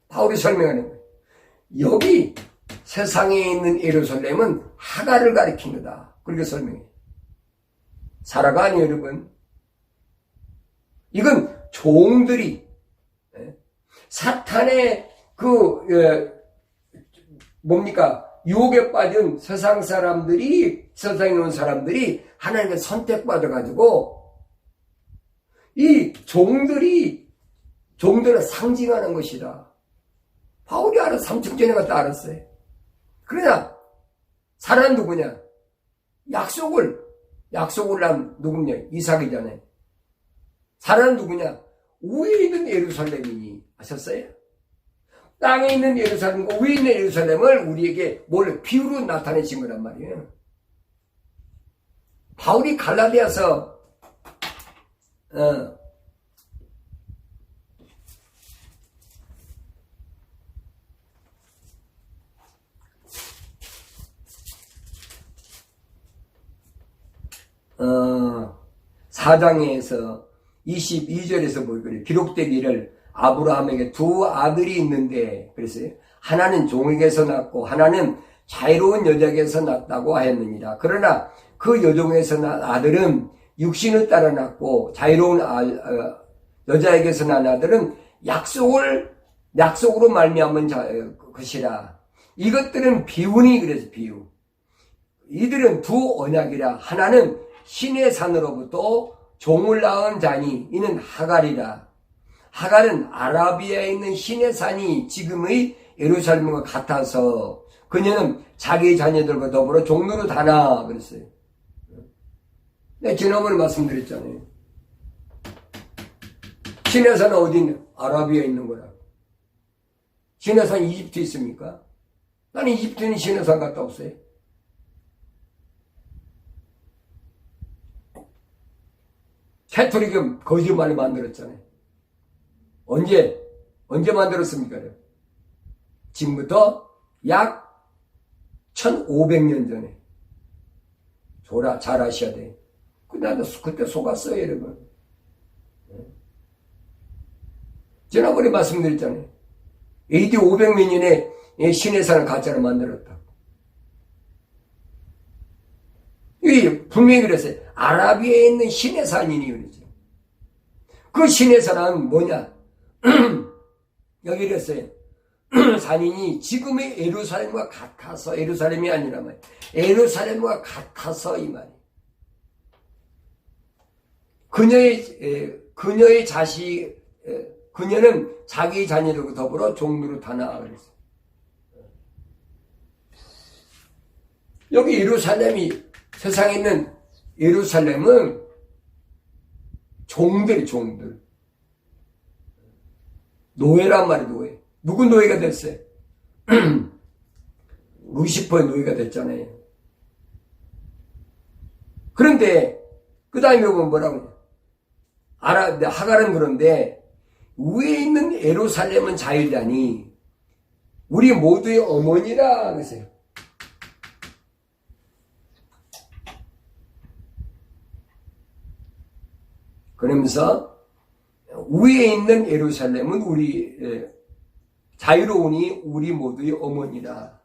바울이 설명하는 거예요. 여기 세상에 있는 예루살렘은 하갈을 가리킨 거다. 그렇게 설명해요. 사라가 아니에요, 여러분. 이건 종들이 사탄의 유혹에 빠진 세상에 온 사람들이 하나님께 선택받아가지고 이 종들을 상징하는 것이다. 바울이 삼층전에 갔다 알았어요. 그러나 사라는 누구냐? 약속을 한 누구냐? 이삭이잖아요. 사라는 누구냐? 위에 있는 예루살렘이니 아셨어요? 땅에 있는 예루살렘과 위에 있는 예루살렘을 우리에게 비유로 나타내신 거란 말이에요. 바울이 갈라디아서 사장에서 22절에서 그래요. 기록되기를 아브라함에게 두 아들이 있는데 그랬어요. 하나는 종에게서 났고 하나는 자유로운 여자에게서 났다고 하였느니라. 그러나 그 여종에서 난 아들은 육신을 따라 낳고 자유로운 여자에게서 난 아들은 약속으로 말미암은 것이라. 이것들은 비유니 그래서 비유. 이들은 두 언약이라. 하나는 신의 산으로부터 종을 낳은 자니 이는 하갈이라. 하갈은 아라비아에 있는 신의 산이 지금의 예루살렘과 같아서 그녀는 자기 자녀들과 더불어 종로로 다나 그랬어요. 내가 지난번에 말씀드렸잖아요. 신의 산은 어디 있는? 아라비아에 있는 거라고. 신의 산 이집트에 있습니까? 나는 이집트는 신의 산 갔다 없어요. 캐톨릭은 거짓말을 만들었잖아요. 언제 만들었습니까? 지금부터 약 1500년 전에. 잘 아셔야 돼. 나도 그때 속았어요, 여러분. 지난번에 말씀드렸잖아요. AD 500몇 년에 신의 산을 가짜로 만들었다. 이 분명히 그랬어요. 아라비아에 있는 신의 산이니 그러죠. 그 신의 산은 뭐냐? 여기 이랬어요. 산인이 지금의 예루살렘과 같아서, 예루살렘이 아니라 말이에요. 예루살렘과 같아서 이 말이에요. 그녀는 자기 자녀들과 더불어 종로로 다나 그랬어요. 여기 세상에 있는 예루살렘은 종들. 노예란 말이에요, 노예. 누구 노예가 됐어요? 루시퍼의 노예가 됐잖아요. 그런데, 그 다음에 보면 뭐라고? 하갈은 그런데, 위에 있는 예루살렘은 자유자니, 우리 모두의 어머니라, 그러세요. 그러면서, 위에 있는 예루살렘은 자유로우니 우리 모두의 어머니라.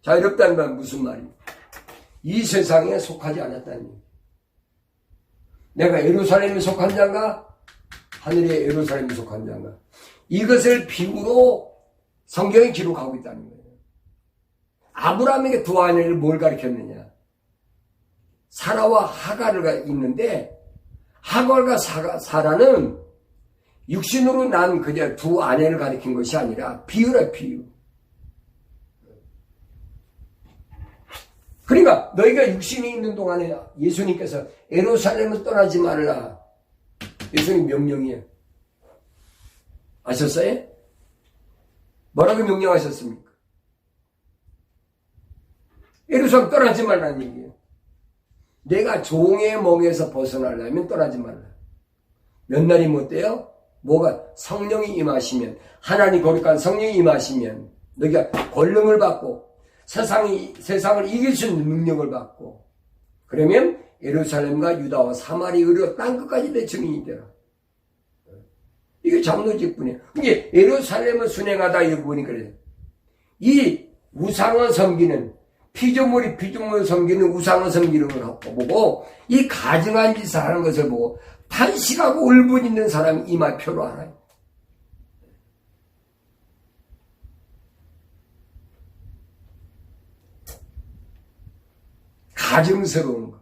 자유롭다는 건 무슨 말이에요? 이 세상에 속하지 않았다는 얘기예요. 내가 예루살렘에 속한 자인가? 하늘의 예루살렘에 속한 자인가? 이것을 비유로 성경이 기록하고 있다는 거예요. 아브라함에게 두 아내를 뭘 가르쳤느냐? 사라와 하갈을 있는데 하갈과 사라는 육신으로 난 그냥 두 아내를 가리킨 것이 아니라 비유라 비유. 그러니까 너희가 육신이 있는 동안에 예수님께서 예루살렘을 떠나지 말라. 예수님 명령이에요. 아셨어요? 뭐라고 명령하셨습니까? 예루살렘 떠나지 말라는 얘기예요. 내가 종의 멍에서 벗어나려면 떠나지 말라. 몇 날이 못 돼요? 뭐가? 성령이 임하시면, 하나님 거룩한 성령이 임하시면 너희가 권능을 받고 세상을 이길 수 있는 능력을 받고, 그러면 예루살렘과 유다와 사마리 의료 땅끝까지 내 증인이 되라. 이게 장로직분이에요. 이게 예루살렘을 순행하다 이거 보니까 그래요. 이 우상을 섬기는 피조물을 섬기는 우상을 섬기는 걸 보고 이 가증한 짓을 하는 것을 보고 탄식하고 울분 있는 사람이 이마표로 알아요. 가증스러운 것.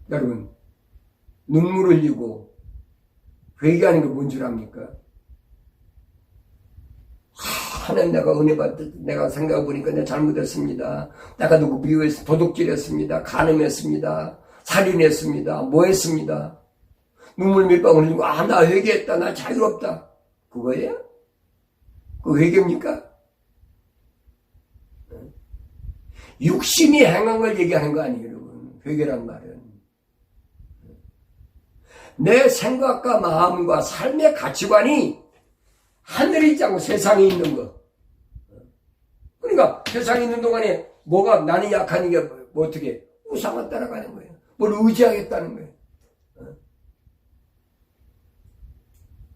여러분, 눈물 흘리고 회개하는 게 뭔 줄 압니까? 하나님 내가 은혜 받듯 내가 생각해보니까 내가 잘못했습니다. 내가 누구 미워해서 도둑질했습니다. 간음했습니다. 살인했습니다. 뭐 했습니다. 눈물 밀방울 흘리고 나 회개했다. 나 자유롭다. 그거예요? 그 회개입니까? 육신이 행한 걸 얘기하는 거 아니에요, 여러분. 회개란 말은. 내 생각과 마음과 삶의 가치관이 하늘에 있지 않고 세상에 있는 거. 그러니까 세상에 있는 동안에 뭐가 나는 약하니까 뭐 어떻게 우상을 따라가는 거예요. 뭘 의지하겠다는 거예요.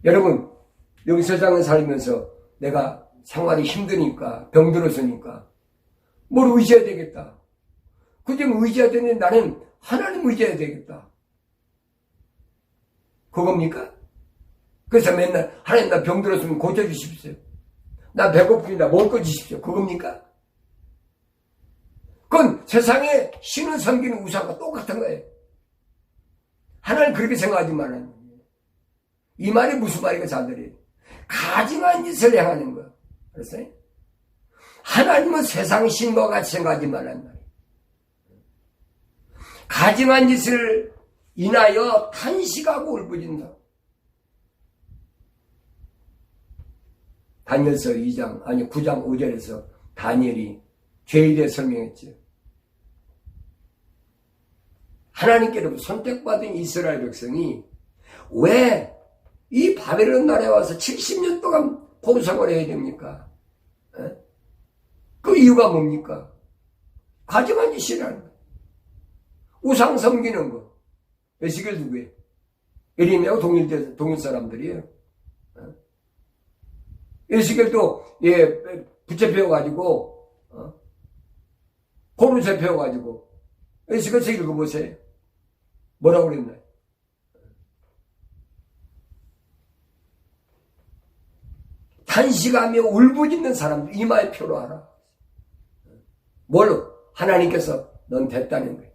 여러분, 여기 세상에 살면서 내가 생활이 힘드니까 병들었으니까 뭘 의지해야 되겠다. 그좀 의지해야 되는데 나는 하나님 의지해야 되겠다. 그겁니까? 그래서 맨날 하나님 나 병들었으면 고쳐주십시오. 나 배고픕니다. 먹을 거 주십시오. 그겁니까? 그건 세상에 신을 섬기는 우상과 똑같은 거예요. 하나님 그렇게 생각하지 말라는 거예요. 이 말이 무슨 말인가 잘 들어요. 가증한 짓을 행하는 거예요. 알았어요? 하나님은 세상 신과 같이 생각하지 말라는 말이에요. 가증한 짓을 인하여 탄식하고 울부짖는다. 다니엘서 9장 5절에서 다니엘이 죄에 대해 설명했죠. 하나님께로부터 선택받은 이스라엘 백성이 왜 이 바벨론 나라에 와서 70년 동안 포로생활을 해야 됩니까? 그 이유가 뭡니까? 가증한 짓이라는 거예요. 우상 섬기는 거. 에스겔 누구예요? 에리미야하고 동일 사람들이에요. 에스겔도 붙잡혀가지고 고루 잡혀가지고 에스겔서 읽어보세요. 뭐라고 그랬나요? 탄식하며 울부짖는 사람들 이마에 표로 하라. 뭘로? 하나님께서 넌 됐다는 거예요.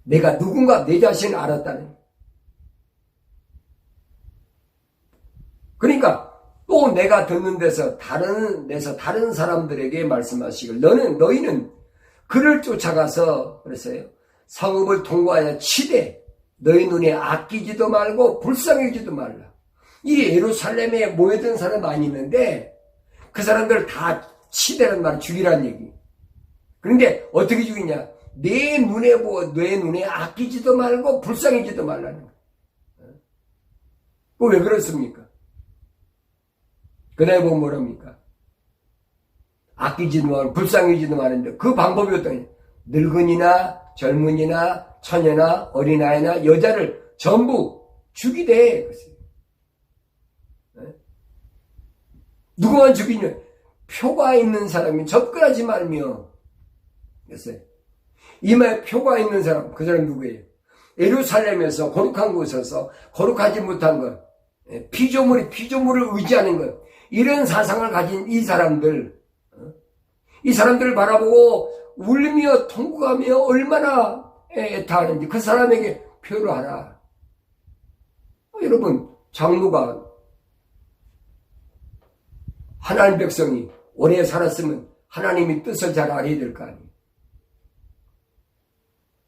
내가 누군가 내 자신을 알았다는 거예요. 그러니까 또 내가 듣는 데서 다른 사람들에게 말씀하시길 너희는 그를 쫓아가서 그랬어요. 성읍을 통과하여 치되 너희 눈에 아끼지도 말고 불쌍해지도 말라. 이 예루살렘에 모여든 사람 많이 있는데 그 사람들을 다 치대란 말 죽이란 얘기. 그런데 어떻게 죽이냐? 내 눈에 아끼지도 말고 불쌍해지도 말라는 거예요. 왜 그렇습니까? 그날 보면 뭐랍니까? 아끼지도 말고 불쌍해지도 말는데 그 방법이 어떠냐? 늙은이나 젊은이나 처녀나 어린아이나 여자를 전부 죽이대. 누구만 죽이냐? 표가 있는 사람이 접근하지 말며. 그랬어요. 이마에 표가 있는 사람, 그 사람 누구예요? 예루살렘에서 거룩한 곳에서 거룩하지 못한 것, 피조물을 의지하는 것, 이런 사상을 가진 이 사람들을 바라보고 울며 통곡하며 얼마나 애타하는지 그 사람에게 표를 하라. 여러분, 장로가 하나님 백성이 오래 살았으면 하나님의 뜻을 잘 알아야 될 거 아니에요.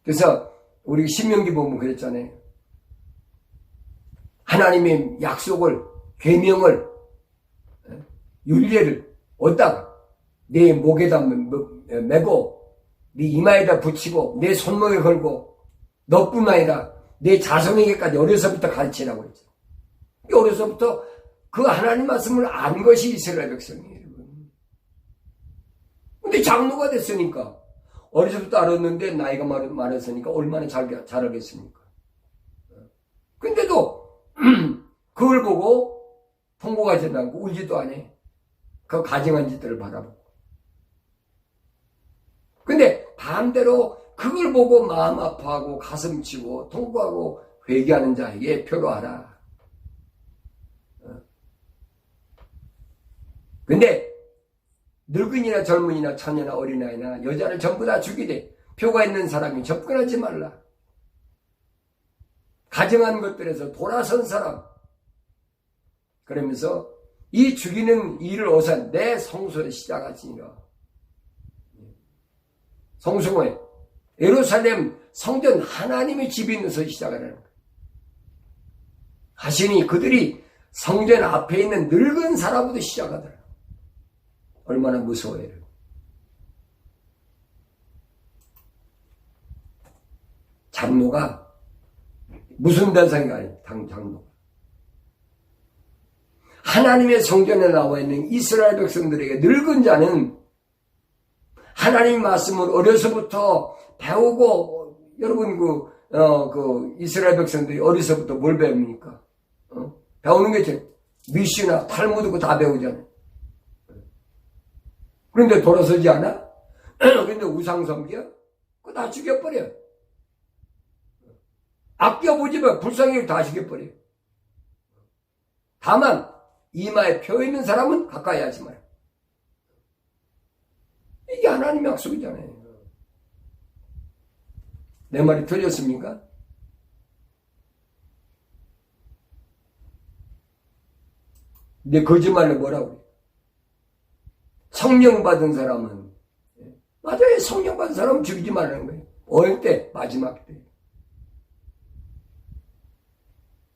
그래서 우리 신명기 보면 그랬잖아요. 하나님의 약속을, 계명을, 율례를 얻다가 내 목에다 메고 네 이마에다 붙이고 내 손목에 걸고 너뿐 아니라 내 자손에게까지 어려서부터 가르치라고 했죠. 어려서부터 그 하나님 말씀을 안 것이 이스라엘 백성이에요. 근데 장로가 됐으니까 어려서부터 알았는데 나이가 많았으니까 얼마나 잘 알겠습니까? 근데도 그걸 보고 통곡하지도 않고 울지도 않아. 그 가증한 짓들을 바라보고. 근데 반대로 그걸 보고 마음 아파하고 가슴 치고 통곡하고 회개하는 자에게 표로 하라. 근데 늙은이나 젊은이나 처녀나 어린아이나 여자를 전부 다 죽이되 표가 있는 사람이 접근하지 말라. 가증한 것들에서 돌아선 사람. 그러면서 이 죽이는 일을 어서 내 성소에 시작하시니라. 성소에 예루살렘 성전 하나님의 집이 있는 데서 시작하라는 거예요. 하시니 그들이 성전 앞에 있는 늙은 사람부터 시작하더라. 얼마나 무서워요. 장로가 무슨 대상인가 아니에요. 장로가 하나님의 성전에 나와 있는 이스라엘 백성들에게 늙은 자는 하나님 말씀을 어려서부터 배우고, 여러분 이스라엘 백성들이 어려서부터 뭘 배웁니까? 배우는 게 미시나 탈무드 다 배우잖아요. 그런데 돌아서지 않아? 근데 우상 섬겨? 그거 다 죽여버려. 아껴보지 마. 불쌍히 다 죽여버려. 다만 이마에 표 있는 사람은 가까이 하지 마라. 이게 하나님의 약속이잖아요. 내 말이 틀렸습니까? 근데 거짓말로 뭐라고 그래요? 성령 받은 사람은, 맞아요. 성령 받은 사람은 죽이지 말라는 거예요. 어릴 때, 마지막 때.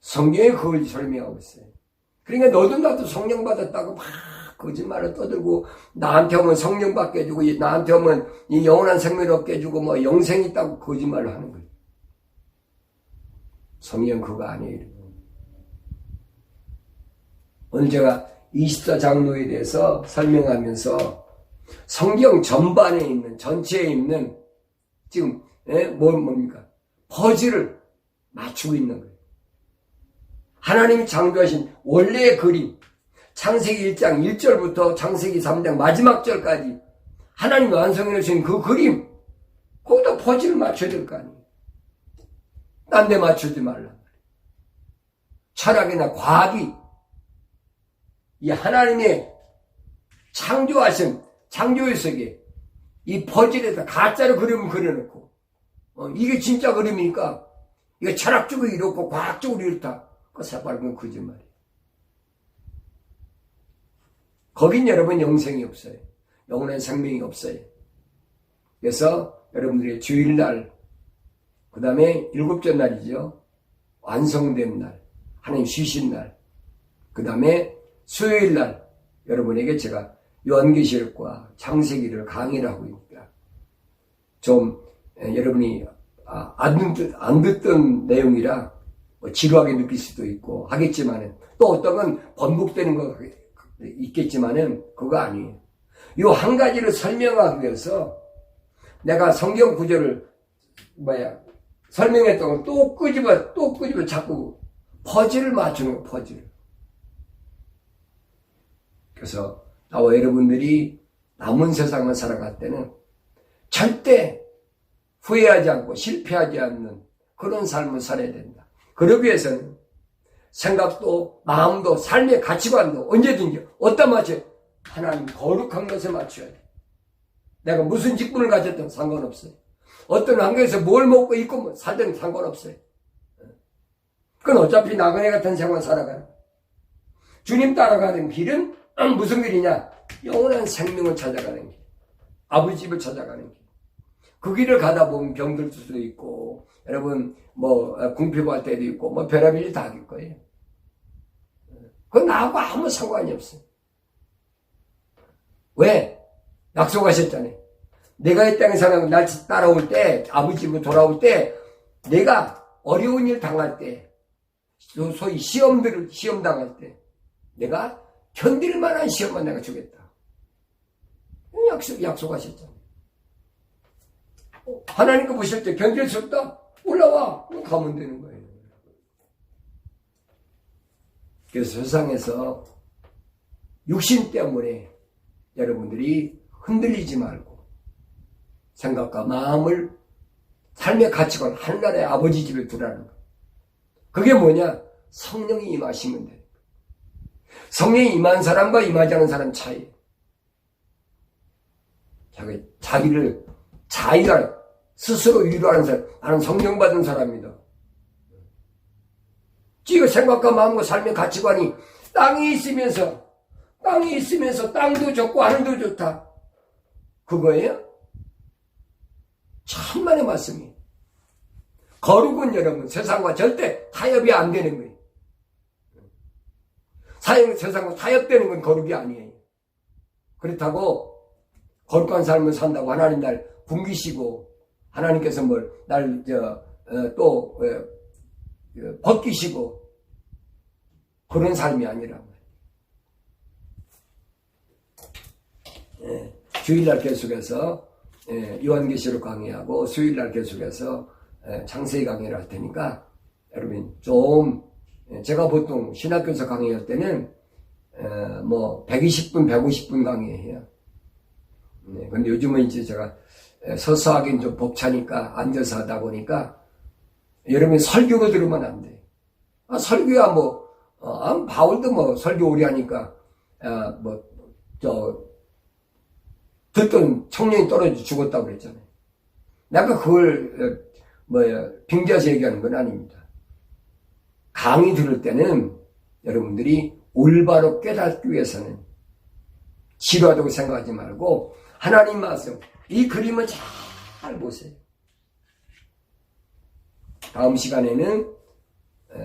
성경에 그걸 설명하고 있어요. 그러니까 너도 나도 성령 받았다고 막 거짓말을 떠들고, 나한테 오면 성령 받게 해주고, 나한테 오면 이 영원한 생명을 얻게 해주고, 뭐 영생이 있다고 거짓말을 하는 거예요. 성령 그거 아니에요. 오늘 제가 24장로에 대해서 설명하면서 성경 전반에 있는, 전체에 있는 지금 뭡니까? 퍼즐을 맞추고 있는 거예요. 하나님이 창조하신 원래의 그림, 창세기 1장 1절부터 창세기 3장 마지막 절까지 하나님이 완성해 놓으신 그 그림, 거기다 퍼즐을 맞춰야 될 거 아니에요. 딴 데 맞추지 말라. 철학이나 과학이 이 하나님의 창조하신 창조의 세계, 이 퍼즐에다 가짜로 그림을 그려놓고, 이게 진짜 그림이니까, 이게 철학적으로 이렇고, 과학적으로 이렇다. 그거 새빨간 거짓말이에요. 거긴 여러분 영생이 없어요. 영원한 생명이 없어요. 그래서 여러분들의 주일날, 그 다음에 일곱째 날이죠. 완성된 날, 하나님 쉬신 날, 그 다음에 수요일날 여러분에게 제가 요한계시록과 창세기를 강의를 하고 있습니다. 좀 여러분이 안 듣던 내용이라 지루하게 느낄 수도 있고 하겠지만은, 또 어떤 건 번복되는 거 있겠지만은 그거 아니에요. 요 한 가지를 설명하기 위해서 내가 성경 구절을 설명했던 건 또 끄집어 자꾸 퍼즐을 맞추는 거, 퍼즐. 그래서 나와 여러분들이 남은 세상을 살아갈 때는 절대 후회하지 않고 실패하지 않는 그런 삶을 살아야 된다. 그러기 위해서는 생각도 마음도 삶의 가치관도 언제든지 어디다 맞춰요? 하나님 거룩한 것에 맞춰야 돼. 내가 무슨 직분을 가졌든 상관없어요. 어떤 환경에서 뭘 먹고 입고 살든 상관없어요. 그건 어차피 나그네 같은 생활 살아가는 거예요. 주님 따라가는 길은 무슨 길이냐? 영원한 생명을 찾아가는 길. 아버지 집을 찾아가는 길. 그 길을 가다 보면 병들 수도 있고, 여러분, 궁핍할 때도 있고, 별의별 일 다 할 거예요. 그건 나하고 아무 상관이 없어요. 왜? 약속하셨잖아요. 내가 이 땅에 사는 날 따라올 때, 아버지 집으로 돌아올 때, 내가 어려운 일 당할 때, 소위 시험 당할 때, 내가 견딜 만한 시험만 내가 주겠다. 약속하셨잖아요. 하나님께 보실 때 견딜 수 없다? 올라와. 가면 되는 거예요. 그래서 세상에서 육신 때문에 여러분들이 흔들리지 말고 생각과 마음을 삶의 가치관 하늘나라의 아버지 집에 두라는 거. 그게 뭐냐? 성령이 임하시면 돼. 성령이 임한 사람과 임하지 않은 사람 차이. 자기가 스스로 위로하는 사람, 나는 성령 받은 사람이다. 지금 생각과 마음과 삶의 가치관이 땅이 있으면서 땅도 좋고 하늘도 좋다. 그거예요? 천만의 말씀이에요. 거룩은 여러분 세상과 절대 타협이 안 되는 거예요. 세상과 타협되는 건 거룩이 아니에요. 그렇다고 거룩한 삶을 산다고 하나님 날 굶기시고 하나님께서 날 벗기시고 그런 삶이 아니란 말이에요. 주일날 계속해서 요한계시록 강의하고 수요일날 계속해서 창세기 강의를 할 테니까 여러분 좀 제가 보통 신학교에서 강의할 때는 120분, 150분 강의해요. 네, 근데 요즘은 이제 제가 서서 하긴 좀 벅차니까 앉아서 하다 보니까 여러분 설교로 들으면 안 돼. 설교야 뭐 바울도 뭐 설교 오래 하니까 듣던 청년이 떨어져 죽었다고 그랬잖아요. 내가 그걸 빙자해서 얘기하는 건 아닙니다. 강의 들을 때는 여러분들이 올바로 깨닫기 위해서는 지루하다고 생각하지 말고 하나님 말씀, 이 그림을 잘 보세요. 다음 시간에는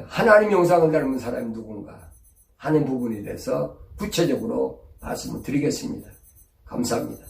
하나님 형상을 닮은 사람이 누군가 하는 부분에 대해서 구체적으로 말씀을 드리겠습니다. 감사합니다.